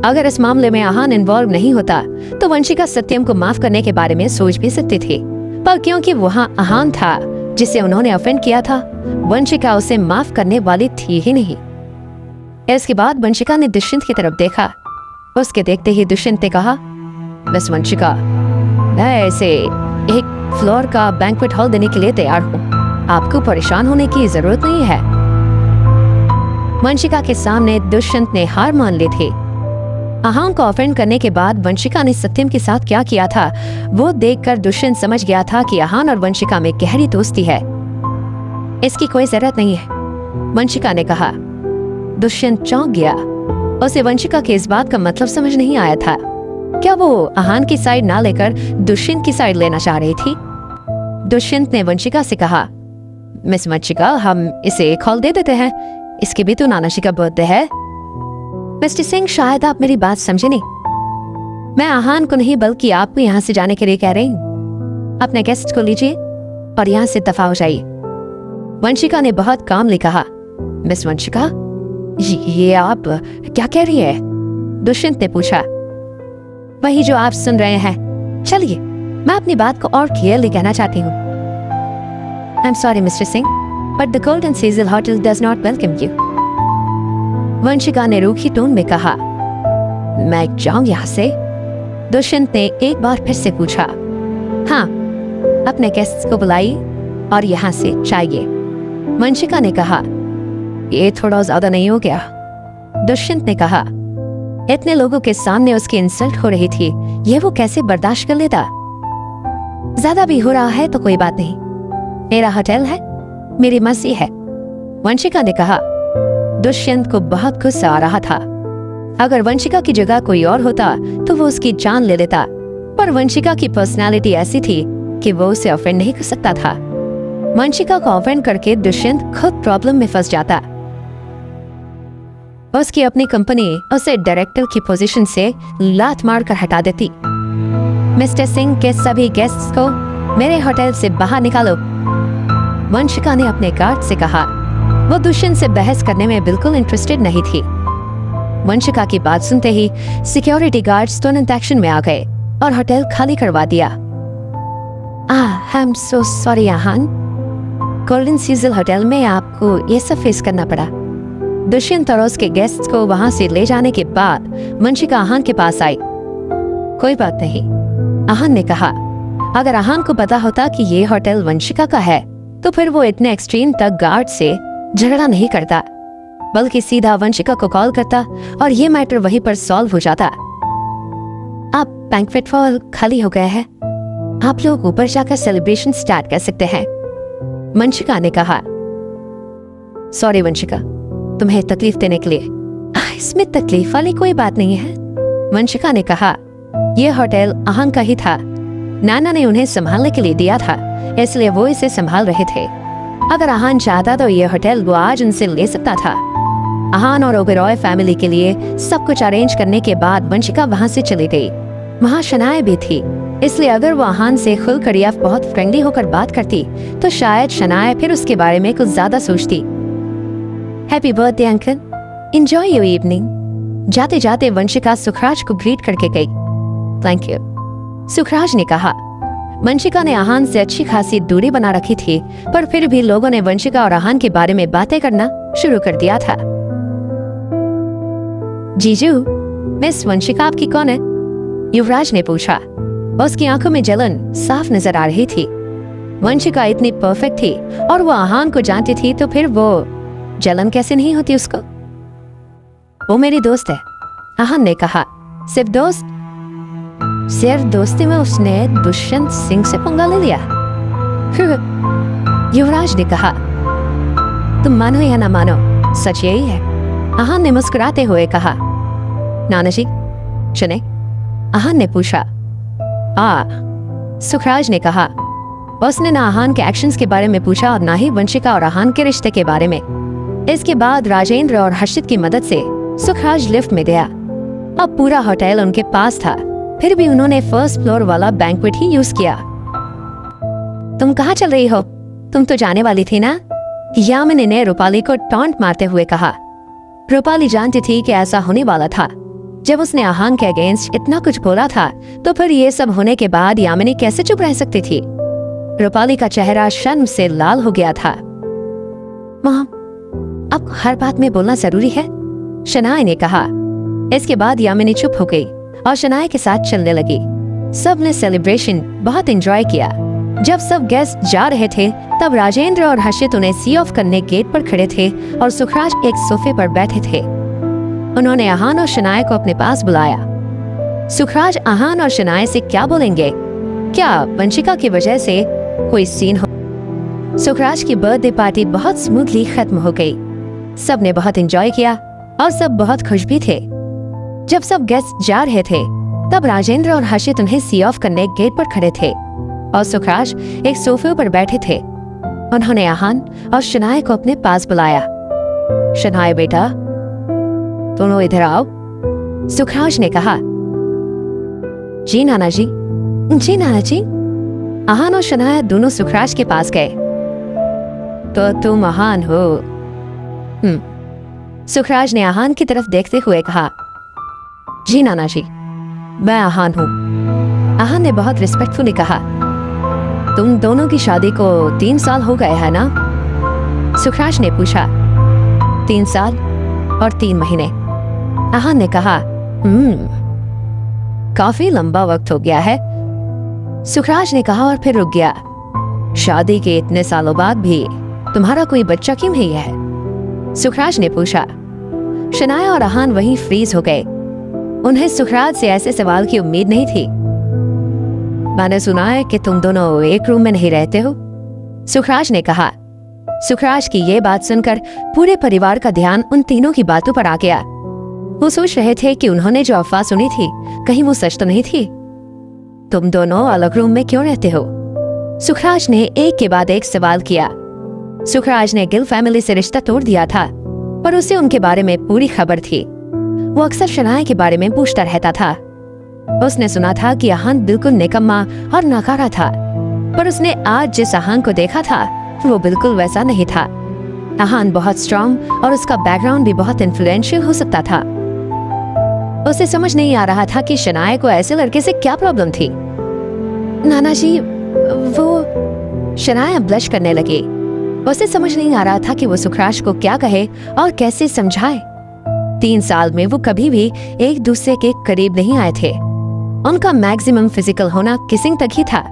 [SPEAKER 1] अगर इस मामले में आहान इन्वॉल्व नहीं होता तो वंशिका सत्यम को माफ करने के बारे में सोच भी सकती थी, पर क्योंकि वहाँ आहान था जिसे उन्होंने ऑफेंड किया था, वंशिका उसे माफ करने वाली थी ही नहीं। इसके बाद वंशिका ने दुष्यंत की तरफ देखा। उसके देखते ही दुष्यंत ने कहा, मिस वंशिका, मैं ऐसे एक फ्लोर का बैंक्वेट हॉल देने के लिए तैयार हूँ। आपको परेशान होने की जरूरत नहीं है। वंशिका के सामने दुष्यंत ने हार मान ली थी। आहान को ऑफेंड करने के बाद वंशिका ने सत्यम के साथ क्या किया था वो देखकर दुष्यंत समझ गया था कि आहान और वंशिका में गहरी दोस्ती है। इसकी कोई जरूरत नहीं है, वंशिका ने कहा। दुष्यंत चौंक गया। उसे वंशिका के इस बात का मतलब समझ नहीं आया था। क्या वो आहान की साइड ना लेकर दुष्यंत की साइड लेना चाह रही थी? दुष्यंत ने वंशिका से कहा, मिस वंशिका, हम इसे एक हॉल दे देते हैं, इसके भी तो नानाजी का बर्थडे है। मिस्टर सिंह, शायद आप मेरी बात समझे नहीं। मैं आहान को नहीं बल्कि आपको यहाँ से जाने के लिए कह रही हूँ। अपने गेस्ट को लीजिए और यहाँ से दफा हो जाइए। वंशिका ने बहुत कामली कहा। मिस वंशिका, ये आप क्या कह रही है? दुष्यंत ने पूछा। वही जो आप सुन रहे हैं। चलिए, मैं अपनी बात को और क्लियरली कहना चाहती हूँ। I am sorry mister Singh, but the golden सीजल hotel does not welcome you. Vanshika ने रूखी टोन में कहा। मैं जाऊं यहाँ से? दुष्यंत ने एक बार फिर से पूछा। हाँ, अपने गेस्ट्स को बुलाइए और यहाँ से जाइए। वंशिका ने कहा। ये थोड़ा ज्यादा नहीं हो गया? दुष्यंत ने कहा। इतने लोगों के सामने उसकी इंसल्ट हो रही थी, ये वो कैसे बर्दाश्त कर लेता? ज्यादा भी हो रहा है तो कोई बात नहीं, मेरा होटल है, मेरी मर्जी है, वंशिका ने कहा। दुष्यंत को बहुत गुस्सा आ रहा था। अगर वंशिका की जगह कोई और होता तो वो उसकी जान ले लेता, पर वंशिका की पर्सनालिटी ऐसी थी कि वो उसे ऑफेंड नहीं कर सकता था। वंशिका को ऑफेंड करके दुष्यंत खुद प्रॉब्लम में फंस जाता। उसकी अपनी कंपनी उसे डायरेक्टर की पोजीशन से लात मारकर हटा देती। मिस्टर सिंह के सभी गेस्ट्स को मेरे होटल से बाहर निकालो, वंशिका ने अपने गार्ड से कहा। वो दुष्यंत से बहस करने में बिल्कुल इंटरेस्टेड नहीं थी। वंशिका की बात सुनते ही सिक्योरिटी गार्ड्स तुरंत एक्शन में आ गए और होटल खाली करवा दिया। I am so sorry Aahan, golden सीजल होटल में आपको ये सब फेस करना पड़ा। दुष्यंत और उसके गेस्ट्स को वहां से ले जाने के बाद वंशिका आहान के पास आई। कोई बात नहीं, आहान ने कहा। अगर आहान को पता होता कि ये होटल वंशिका का है तो फिर वो इतने एक्सट्रीम तक गार्ड से झगड़ा नहीं करता, बल्कि सीधा वंशिका को कॉल करता और ये मैटर वहीं पर सॉल्व हो जाता। अब बैंक्वेट हॉल खाली हो गया है, आप लोग ऊपर जाकर सेलिब्रेशन स्टार्ट कर सकते हैं, वंशिका ने कहा। सॉरी वंशिका, तुम्हें तकलीफ देने के लिए। इसमें तकलीफ वाली कोई बात नहीं है, वंशिका ने कहा। यह होटल आहान का ही था, नाना ने उन्हें संभालने के लिए दिया था, इसलिए वो इसे संभाल रहे थे। अगर आहान चाहता तो यह होटल वो आज उनसे ले सकता था। आहान और ओबेरॉय फैमिली के लिए सब कुछ अरेंज करने के बाद वंशिका वहां से चली गई। वहां शनाया भी थी, इसलिए अगर वो आहान से खुलकर या बहुत फ्रेंडली होकर बात करती तो शायद शनाया फिर उसके बारे में कुछ ज्यादा सोचती। Happy birthday uncle, enjoy your evening. जाते जाते वंशिका सुखराज को ग्रीट करके गई। थैंक यू, सुखराज ने कहा। वंशिका ने आहान से अच्छी खासी दूरी बना रखी थी, पर फिर भी लोगों ने वंशिका और आहान के बारे में बातें करना शुरू कर दिया था। जीजू, मिस वंशिका आपकी कौन है? युवराज ने पूछा। उसकी आंखों में जलन साफ नजर आ रही थी। वंशिका इतनी परफेक्ट थी और वो आहान को जानती थी, तो फिर वो जलन कैसे नहीं होती उसको? वो मेरी दोस्त है, आहान ने कहा। सिर्फ दोस्त? सिर्फ दोस्ती में उसने दुष्यंत सिंह से पंगा ले लिया, युवराज ने कहा। तुम मानो या ना मानो, सच यही है, आहान ने मुस्कुराते हुए कहा। नानाजी चले? आहान ने पूछा। सुखराज ने कहा। उसने ना आहान के एक्शंस के बारे में पूछा और ना ही वंशिका और आहान के रिश्ते के बारे में। इसके बाद राजेंद्र और हर्षित की मदद से सुखराज लिफ्ट में गया। अब पूरा होटल उनके पास था, फिर भी उन्होंने फर्स्ट फ्लोर वाला बैंक्वेट ही यूज किया। तुम कहाँ चल रही हो? तुम तो जाने वाली थी ना? यामिनी ने रूपाली को टॉन्ट मारते हुए कहा। रूपाली जानती थी कि ऐसा होने वाला था। जब उसने आहान के अगेंस्ट इतना कुछ बोला था, तो फिर ये सब होने के बाद यामिनी कैसे चुप रह सकती थी? रूपाली का चेहरा शर्म से लाल हो गया था। मॉम, आपको हर बात में बोलना जरूरी है, शनाया ने कहा। इसके बाद यामिनी चुप हो गई और शनाया के साथ चलने लगी। सबने सेलिब्रेशन बहुत एंजॉय किया। जब सब गेस्ट जा रहे थे, तब राजेंद्र और हर्षित उन्हें सी ऑफ करने गेट पर खड़े थे और सुखराज एक सोफे पर बैठे थे। उन्होंने आहान और शनाया को अपने पास बुलाया। सुखराज आहान और शनाया से क्या बोलेंगे? क्या वंशिका की वजह से कोई सीन हो? सुखराज की बर्थडे पार्टी बहुत स्मूथली खत्म हो गई। सब ने बहुत एंजॉय किया और सब बहुत खुश भी थे। जब सब गेस्ट जा रहे थे, तब राजेंद्र और हर्षित उन्हें सी ऑफ करने गेट पर खड़े थे और सुखराज एक सोफे पर बैठे थे। उन्होंने आहान और शनाया को अपने पास बुलाया। शनाया बेटा, दोनों इधर आओ, सुखराज ने कहा। जी नाना जी। जी नाना जी। आहान और शनाया दोनों सुखराज के पास गए। तो तुम आहान हो? सुखराज ने आहान की तरफ देखते हुए कहा। जी नाना जी, मैं आहान हूं। आहान ने बहुत रिस्पेक्टफुली कहा। तुम दोनों की शादी को 3 साल हो गए है ना? सुखराज ने पूछा। 3 साल और 3 महीने, आहान ने कहा। काफी लंबा वक्त हो गया है, सुखराज ने कहा और फिर रुक गया। शादी के इतने सालों बाद भी तुम्हारा कोई बच्चा क्यों नहीं है? सुखराज ने पूछा। शनाया और आहान वहीं फ्रीज हो गए। उन्हें सुखराज से ऐसे सवाल की उम्मीद नहीं थी। मैंने सुना है कि तुम दोनों एक रूम में नहीं रहते हो, सुखराज ने कहा। सुखराज की ये बात सुनकर पूरे परिवार का ध्यान उन तीनों की बातों पर आ गया। वो सोच रहे थे कि उन्होंने जो अफवाह सुनी थी कहीं वो सच तो नहीं थी। तुम दोनों अलग रूम में क्यों रहते हो? सुखराज ने एक के बाद एक सवाल किया। सुखराज ने गिल फैमिली से रिश्ता तोड़ दिया था, पर उसे उनके बारे में पूरी खबर थी। वो अक्सर शनाया के बारे में पूछता रहता था। उसने सुना था कि आहान बिल्कुल निकम्मा और नाकारा था, पर उसने आज जिस आहान को देखा था वो बिल्कुल वैसा नहीं था। आहान बहुत स्ट्रॉन्ग और उसका बैकग्राउंड भी बहुत इन्फ्लुएंशियल हो सकता था। उसे समझ नहीं आ रहा था कि शनाया को ऐसे लड़के से क्या प्रॉब्लम थी। नाना जी, वो शनाया ब्लश करने लगी। उसे समझ नहीं आ रहा था कि वो सुखराज को क्या कहे और कैसे समझाए। 3 साल में वो कभी भी एक दूसरे के करीब नहीं आए थे। उनका मैक्सिमम फिजिकल होना किसिंग तक ही था।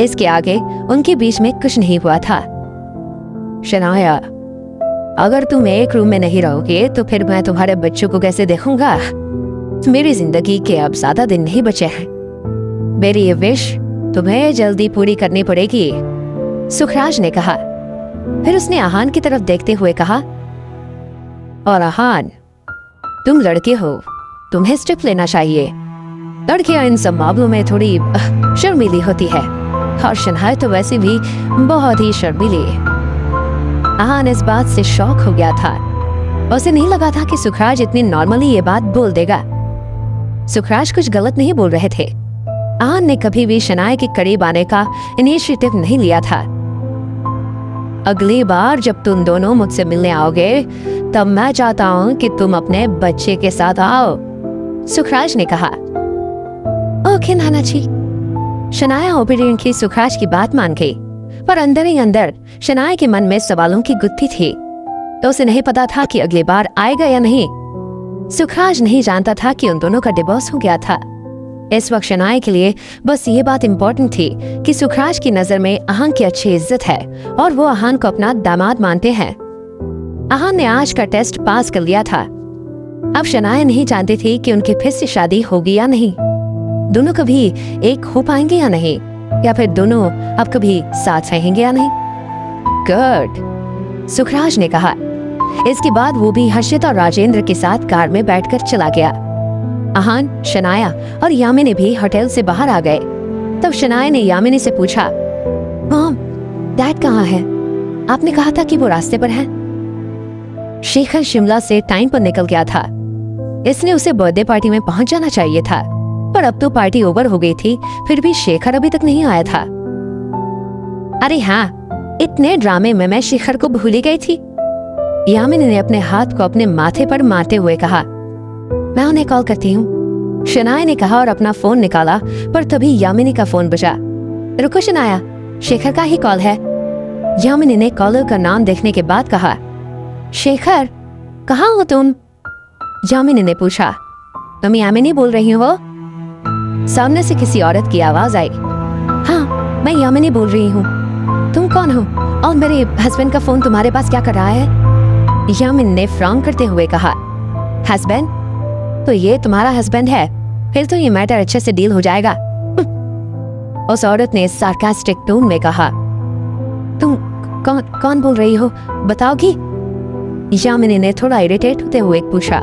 [SPEAKER 1] इसके आगे उनके बीच में कुछ नहीं हुआ था। शनाया, अगर तुम एक रूम में नहीं रहोगे तो फिर मैं तुम्हारे बच्चों को कैसे देखूंगा? मेरी जिंदगी के अब ज्यादा दिन नहीं बचे हैं। मेरी ये विश तुम्हें जल्दी पूरी करनी पड़ेगी, सुखराज ने कहा। फिर उसने आहान की तरफ देखते हुए कहा, और आहान, तुम लड़के हो, तुम्हें स्टेप लेना चाहिए। लड़कियां इन सब मामलों में थोड़ी शर्मीली होती है, और शनाया तो वैसे भी बहुत ही शर्मीली। आहान इस बात से शॉक हो गया था। उसे नहीं लगा था कि सुखराज इतनी नॉर्मली ये बात बोल देगा। सुखराज कुछ गलत नहीं बोल रहे थे। आहान ने कभी भी शनाया के करीब आने का इनिशिएटिव नहीं लिया था। अगली बार जब तुम दोनों मुझसे मिलने आओगे तब मैं चाहता हूँ कि तुम अपने बच्चे के साथ आओ, सुखराज ने कहा। ओके नाना जी। शनाया ओबीडियंट की सुखराज की बात मान गई, पर अंदर ही अंदर शनाया के मन में सवालों की गुत्थी थी। तो उसे नहीं पता था कि अगली बार आएगा या नहीं। सुखराज नहीं जानता था कि उन दोनों का डिवोर्स हो गया था। इस वक्त शनाया के लिए बस ये बात इम्पोर्टेंट थी कि सुखराज की नजर में आहान की अच्छी इज्जत है और वो आहान को अपना दामाद मानते हैं। आहान ने आज का टेस्ट पास कर लिया था। अब शनाया नहीं जानती थी कि उनकी फिर से शादी होगी या नहीं, दोनों कभी एक हो पाएंगे या नहीं, या फिर दोनों अब कभी साथ रहेंगे या नहीं। गुड, सुखराज ने कहा। इसके बाद वो भी हर्षित और राजेंद्र के साथ कार में बैठकर चला गया। आहान, शनाया और यामिनी भी होटल से बाहर आ गए। तब शनाया ने यामिनी से पूछा, मॉम, डैड कहाँ है? आपने कहा था कि वो रास्ते पर है। शेखर शिमला से टाइम पर निकल गया था। इसने उसे बर्थडे पार्टी में पहुंच जाना चाहिए था, पर अब तो पार्टी ओवर हो गई थी, फिर भी शेखर अभी तक नहीं आया था। अरे हाँ, इतने ड्रामे में मैं शेखर को भूल गई थी। यामिनी ने अपने हाथ को अपने माथे पर मारते हुए कहा, मैं उन्हें कॉल करती हूँ, शनाया ने कहा और अपना फोन निकाला, पर तभी यामिनी का फोन बजा। रुको शनाया, शेखर का ही कॉल है। यामिनी ने कॉलर का नाम देखने के बाद कहा, शेखर, कहाँ हो तुम? यामिनी ने पूछा। तुम यामिनी बोल रही हो? सामने से किसी औरत की आवाज आई। हाँ, मैं यामिनी बोल रही हूँ। तुम कौन हो और मेरे हस्बैंड का फोन तुम्हारे पास क्या कर रहा है? यामिनी ने फ्रॉम करते हुए कहा। हस्बैंड? तो ये तुम्हारा हस्बैंड है, फिर तो ये मैटर अच्छे से डील हो जाएगा। उस औरत ने सार्कास्टिक टोन में कहा। तुम कौन बोल रही हो, बताओगी? यामिनी ने थोड़ा इरिटेट होते हुए पूछा।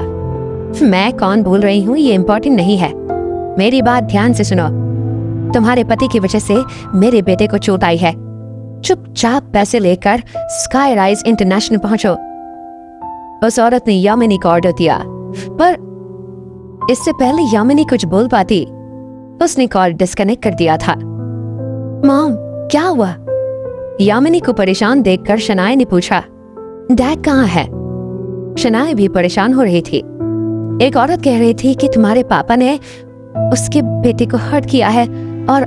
[SPEAKER 1] मैं कौन बोल रही हूँ ये इम्पोर्टेंट नहीं है, मेरी बात ध्यान से सुनो। तुम्हारे पति की वजह से मेरे बेटे को चोट आई है। चुपचाप पैसे लेकर स्काई राइज इंटरनेशनल पहुंचो। उस औरत ने यामिनी को ऑर्डर दिया, पर इससे पहले यामिनी कुछ बोल पाती उसने कॉल डिस्कनेक्ट कर दिया था। मॉम, क्या हुआ? यामिनी को परेशान देखकर शनाया ने पूछा। डैड कहाँ है? शनाया भी परेशान हो रही थी। एक औरत कह रही थी कि तुम्हारे पापा ने उसके बेटे को हर्ट किया है और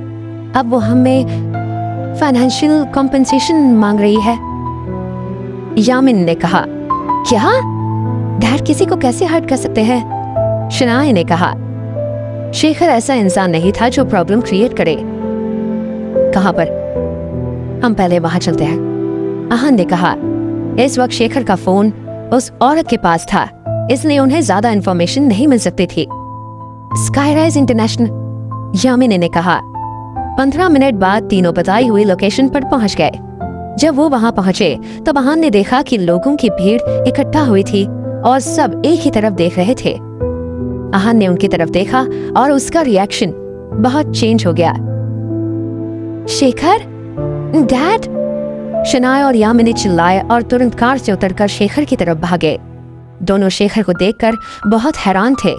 [SPEAKER 1] अब वो हमें फाइनेंशियल कॉम्पेंसेशन मांग रही है। यामिन ने कहा, क्या? डैड किसी को कैसे हर्ट कर सकते हैं? शनाया ने कहा, शेखर ऐसा इंसान नहीं था जो प्रॉब्लम क्रिएट करे। कहां पर? हम पहले वहां चलते हैं। आहान ने कहा। इस वक्त शेखर का फोन उस औरत के पास था, इसलिए उन्हें ज्यादा इंफॉर्मेशन नहीं मिल सकती थी। स्काई राइज इंटरनेशनल, यामिनी ने कहा। 15 मिनट बाद तीनों बताई हुई लोकेशन पर पहुंच गए। जब वो वहां पहुंचे तब आहान ने देखा कि लोगों की भीड़ इकट्ठा हुई थी और सब एक ही तरफ देख रहे थे। आहान ने उनकी तरफ देखा और उसका रिएक्शन बहुत चेंज हो गया। शेखर, डैड! शनाया और यामिनी चिल्लाए और तुरंत कार से उतरकर शेखर की तरफ भागे। दोनों शेखर को देखकर बहुत हैरान थे।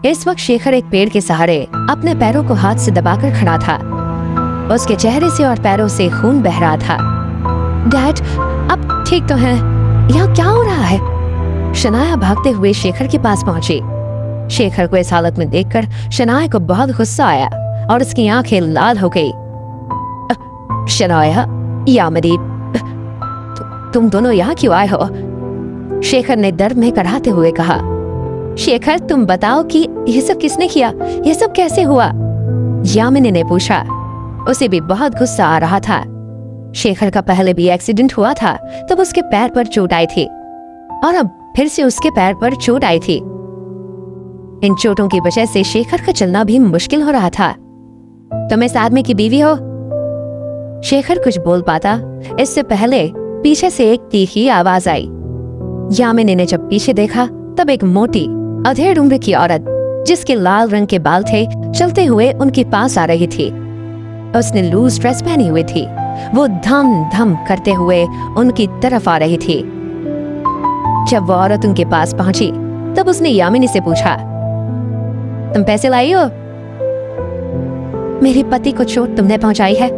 [SPEAKER 1] इस वक्त शेखर एक पेड़ के सहारे अपने पैरों को हाथ से दबाकर खड़ा था। उसके चेहरे से और पैरों से खून बह रहा था। डैड, अब ठीक तो हैं? यहाँ क्या हो रहा है? शनाया भागते हुए शेखर के पास पहुंची। शेखर को इस हालत में देखकर शनाया को बहुत गुस्सा आया और उसकी आंखें लाल हो गई। शनाया, यामिनी, तुम दोनों यहाँ क्यों आए हो? शेखर ने दर्द में कराहते हुए कहा। शेखर, तुम बताओ कि ये सब किसने किया? ये सब कैसे हुआ? यामिनी ने पूछा। उसे भी बहुत गुस्सा आ रहा था। शेखर का पहले भी एक्सीडेंट हुआ था, तब उसके पैर पर चोट आई थी और अब फिर से उसके पैर पर चोट आई थी। इन चोटों की वजह से शेखर का चलना भी मुश्किल हो रहा था। तुम इस आदमी की बीवी हो? शेखर कुछ बोल पाता इससे पहले पीछे से एक तीखी आवाज आई। यामिनी ने जब पीछे देखा तब एक मोटी अधेड़ उम्र की औरत जिसके लाल रंग के बाल थे चलते हुए उनके पास आ रही थी। उसने लूज ड्रेस पहनी हुई थी। वो धम धम करते हुए उनकी तरफ आ रही थी। जब वो औरत उनके पास पहुंची तब उसने यामिनी से पूछा, तुम पैसे लाई हो? मेरे पति को चोट तुमने पहुंचाई है?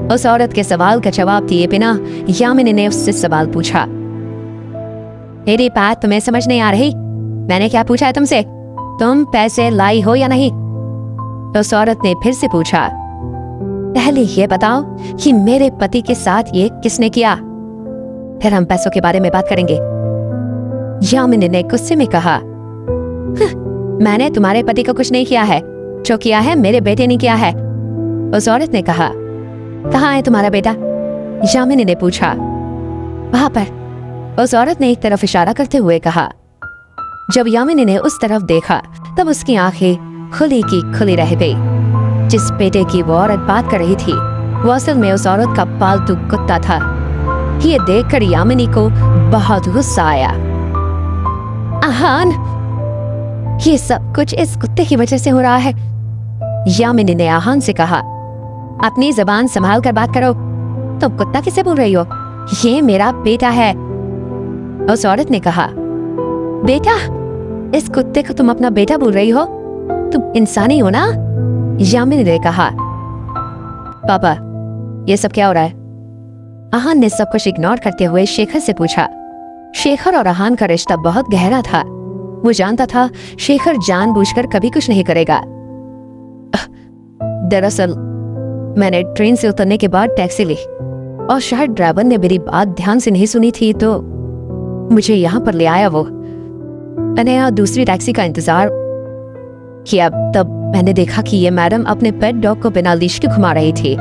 [SPEAKER 1] उस औरत के सवाल का जवाब दिए बिना यामिनी ने उससे सवाल पूछा। मेरी बात तुम्हें समझ नहीं आ रही? मैंने क्या पूछा है तुमसे? तुम पैसे लाई हो या नहीं? उस औरत ने फिर से पूछा। पहले ये बताओ कि मेरे पति के साथ ये किसने किया, फिर हम पैसों के बारे में बात करेंगे। यामिनी ने गुस्से में कहा, मैंने तुम्हारे पति को कुछ नहीं किया है, जो किया है मेरे बेटे ने किया है। उस औरत ने कहा। कहाँ है तुम्हारा बेटा? यामिनी ने पूछा। वहां पर, उस औरत ने एक तरफ इशारा करते हुए कहा। जब यामिनी ने उस तरफ देखा तब उसकी आंखें खुली की खुली रह गई। जिस बेटे की वो औरत बात कर रही थी वो असल में उस औरत का पालतू कुत्ता था। ये देखकर यामिनी को बहुत गुस्सा आया। आहान, ये सब कुछ इस कुत्ते की वजह से हो रहा है। यामिनी ने आहान से कहा, अपनी जबान संभाल कर बात करो। तुम कुत्ता किसे बोल रही हो? ये मेरा बेटा है। उस औरत ने कहा। बेटा? इस कुत्ते को तुम अपना बेटा बोल रही हो? तुम इंसानी हो ना? यामिनी ने कहा। पापा, ये सब क्या हो रहा है? आहान ने सब कुछ इग्नोर करते हुए शेखर से पूछा। शेखर और आहान का रिश्ता बहुत गहरा था। वो जानता था शेखर जानबूझकर कभी कुछ नहीं करेगा। दरअसल मैंने ट्रेन से उतरने के बाद टैक्सी ली और शायद ड्राइवर ने मेरी बात ध्यान से नहीं सुनी थी तो मुझे यहाँ पर ले आया। वो मैंने यहाँ दूसरी टैक्सी का इंतजार किया, तब मैंने देखा कि ये मैडम अपने पेट डॉग को बिना लीश के घुमा रही थी।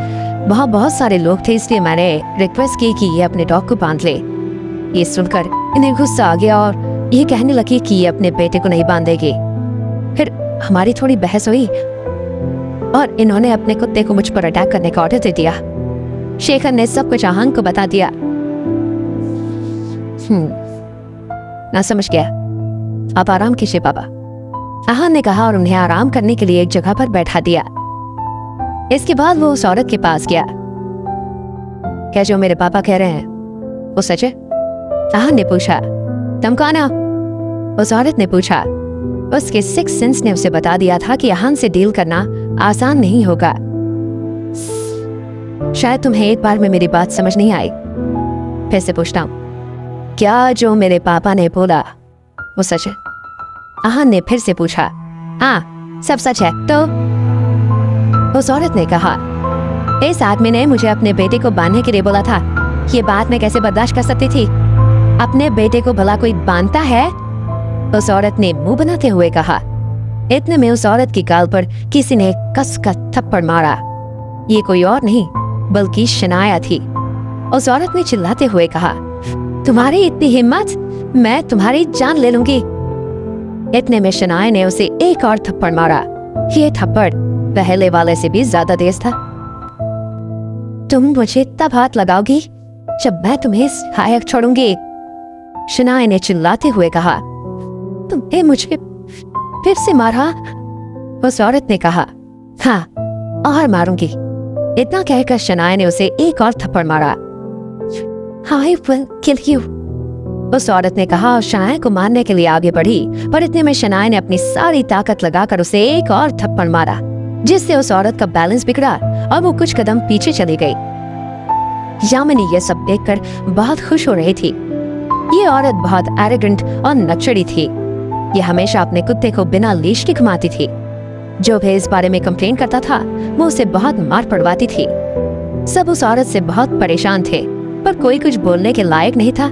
[SPEAKER 1] वहाँ बहुत सारे लोग थे, इसलिए मैंने रिक्वेस्ट की कि ये अपने डॉग को बांध ले। ये सुनकर इन्हें गुस्सा आ गया और ये कहने लगी कि ये अपने बेटे को नहीं बांधेगी। फिर हमारी थोड़ी बहस हुई और इन्होंने अपने कुत्ते को मुझ पर अटैक करने का ऑर्डर दे दिया। शेखर ने सब कुछ आहान को बता दिया। ना समझ गया। आप आराम कीजिए पापा, आहान ने कहा और उन्हें आराम करने के लिए एक जगह पर बैठा दिया। इसके बाद वो उस औरत के पास गया। क्या जो मेरे पापा कह रहे हैं वो सच है? आहान ने पूछा। तुम कौन हो? उस औरत ने पूछा। उसके सिक्स सेंस ने उसे बता दिया था कि आहान से डील करना आसान नहीं होगा। शायद तुम्हें एक बार में मेरी बात समझ नहीं आई। फिर से पूछता हूँ, क्या जो मेरे पापा ने बोला वो सच है? आहान ने फिर से पूछा। हाँ, सब सच है। तो उस औरत ने कहा, इस आदमी ने मुझे अपने बेटे को बांधने के लिए बोला था। ये बात मैं कैसे बर्दाश्त कर सकती थी? अपने बेटे को भला कोई बांधता है? उस औरत ने मुंह बनाते हुए कहा। इतने में उस औरत की गाल पर किसी ने कसकर थप्पड़ मारा। ये कोई और नहीं बल्कि शनाया थी। उस औरत ने चिल्लाते हुए कहा, तुम्हारी इतनी हिम्मत, मैं तुम्हारी जान ले लूंगी। इतने में शनाया ने उसे एक और थप्पड़ मारा। ये थप्पड़ पहले वाले से भी ज्यादा तेज था। तुम मुझे तब हाथ लगाओगी जब मैं तुम्हें सहायक छोड़ूंगी, शनाया ने चिल्लाते हुए कहा। तुमने मुझे फिर से मारा? उस औरत ने कहा। हाँ, और मारूंगी। इतना कहकर शनाया ने उसे एक और थप्पड़ मारा। I will kill you, उस औरत ने कहा और शनाया को मारने के लिए आगे बढ़ी, पर इतने में शनाया ने अपनी सारी ताकत लगाकर उसे एक और थप्पड़ मारा, जिससे उस औरत का बैलेंस बिगड़ा और वो कुछ कदम पीछे चली गई। यामिनी ये सब देखकर बहुत खुश हो रही थी। ये औरत बहुत एरोगेंट और नक्चड़ी थी। ये हमेशा अपने कुत्ते को बिना लीश के घुमाती थी। जो भी इस बारे में कंप्लेन करता था वो उसे बहुत मार पड़वाती थी। सब उस औरत से बहुत परेशान थे, पर कोई कुछ बोलने के लायक नहीं था।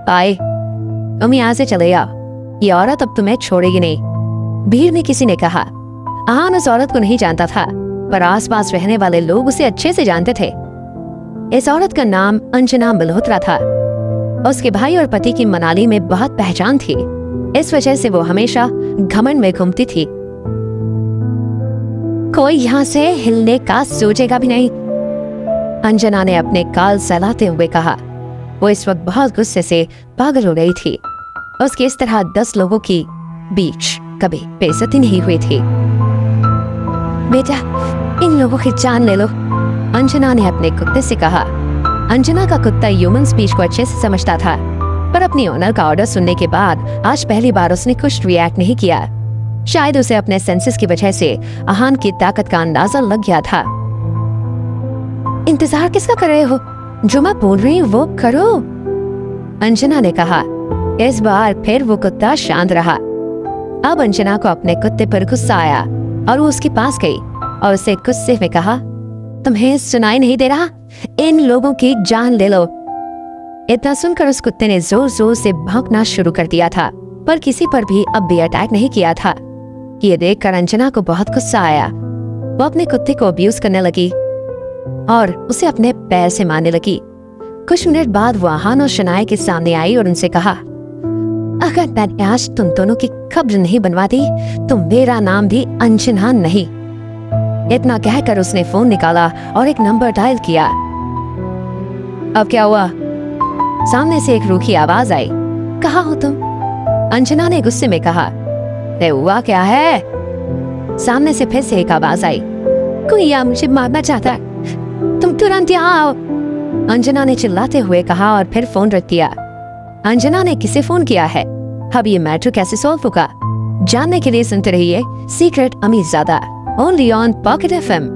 [SPEAKER 1] आए, तुम यहाँ से चले आओ। ये औरत अब तुम्हें छोड़ेगी नहीं, भीड़ में किसी ने कहा। आहान उस औरत को नहीं जानता था, पर आसपास रहने वाले लोग उसे अच्छे से जानते थे। इस औरत का नाम अंजना मल्होत्रा था। उसके भाई और पति की मनाली में बहुत पहचान थी। इस वजह से वो हमेशा घमंड में घूमती थी। कोई यहाँ से हिलने का सोचेगा भी नहीं, अंजना ने अपने काल सहलाते हुए कहा। वो इस वक्त बहुत गुस्से से पागल हो रही थी। उसके इस तरह 10 लोगों की बीच कभी बेइज्जती नहीं हुई थी। बेटा, इन लोगों की जान ले लो, अंजना ने अपने कुत्ते से कहा। अंजना का कुत्ता ह्यूमन स्पीच को अच्छे से समझता था, पर अपनी ओनर का ऑर्डर सुनने के बाद आज पहली बार उसने कुछ रिएक्ट नहीं किया। शायद उसे अपने सेंसेस की वजह से आहान की ताकत का अंदाजा लग गया था। इंतजार किसका कर रहे हो? जो मैं बोल रही हूँ वो करो, अंजना ने कहा। इस बार फिर वो कुत्ता शांत रहा। अब अंजना को अपने कुत्ते पर गुस्सा आया और वो उसके पास गई और उसे गुस्से में कहा, तुम्हें सुनाई नहीं दे रहा? इन लोगों की जान ले लो। इतना सुनकर उस कुत्ते ने जोर जोर से भौंकना शुरू कर दिया था, पर किसी पर भी अब भी अटैक नहीं किया था। ये देखकर अंजना को बहुत गुस्सा आया। वो अपने कुत्ते को अब्यूज करने लगी और उसे अपने पैर से मारने लगी। कुछ मिनट बाद वो आहान और शनाया के सामने आई और उनसे कहा, अगर मैंने आज तुम दोनों की खबर नहीं बनवा दी तो मेरा नाम भी अंजना नहीं। इतना कहकर उसने फोन निकाला और एक नंबर डायल किया। अब क्या हुआ? सामने से एक रूखी आवाज आई। कहाँ हो तुम? अंजना ने गुस्से में कहा। हुआ क्या है? सामने से फिर से एक आवाज आई। कोई यहाँ मुझे मारना चाहता है, तुम तुरंत यहाँ आओ, अंजना ने चिल्लाते हुए कहा और फिर फोन रख दिया। अंजना ने किसे फोन किया है? अब ये मैटर कैसे सॉल्व होगा? जानने के लिए सुनते रहिए secret Amirzada, only on Pocket FM।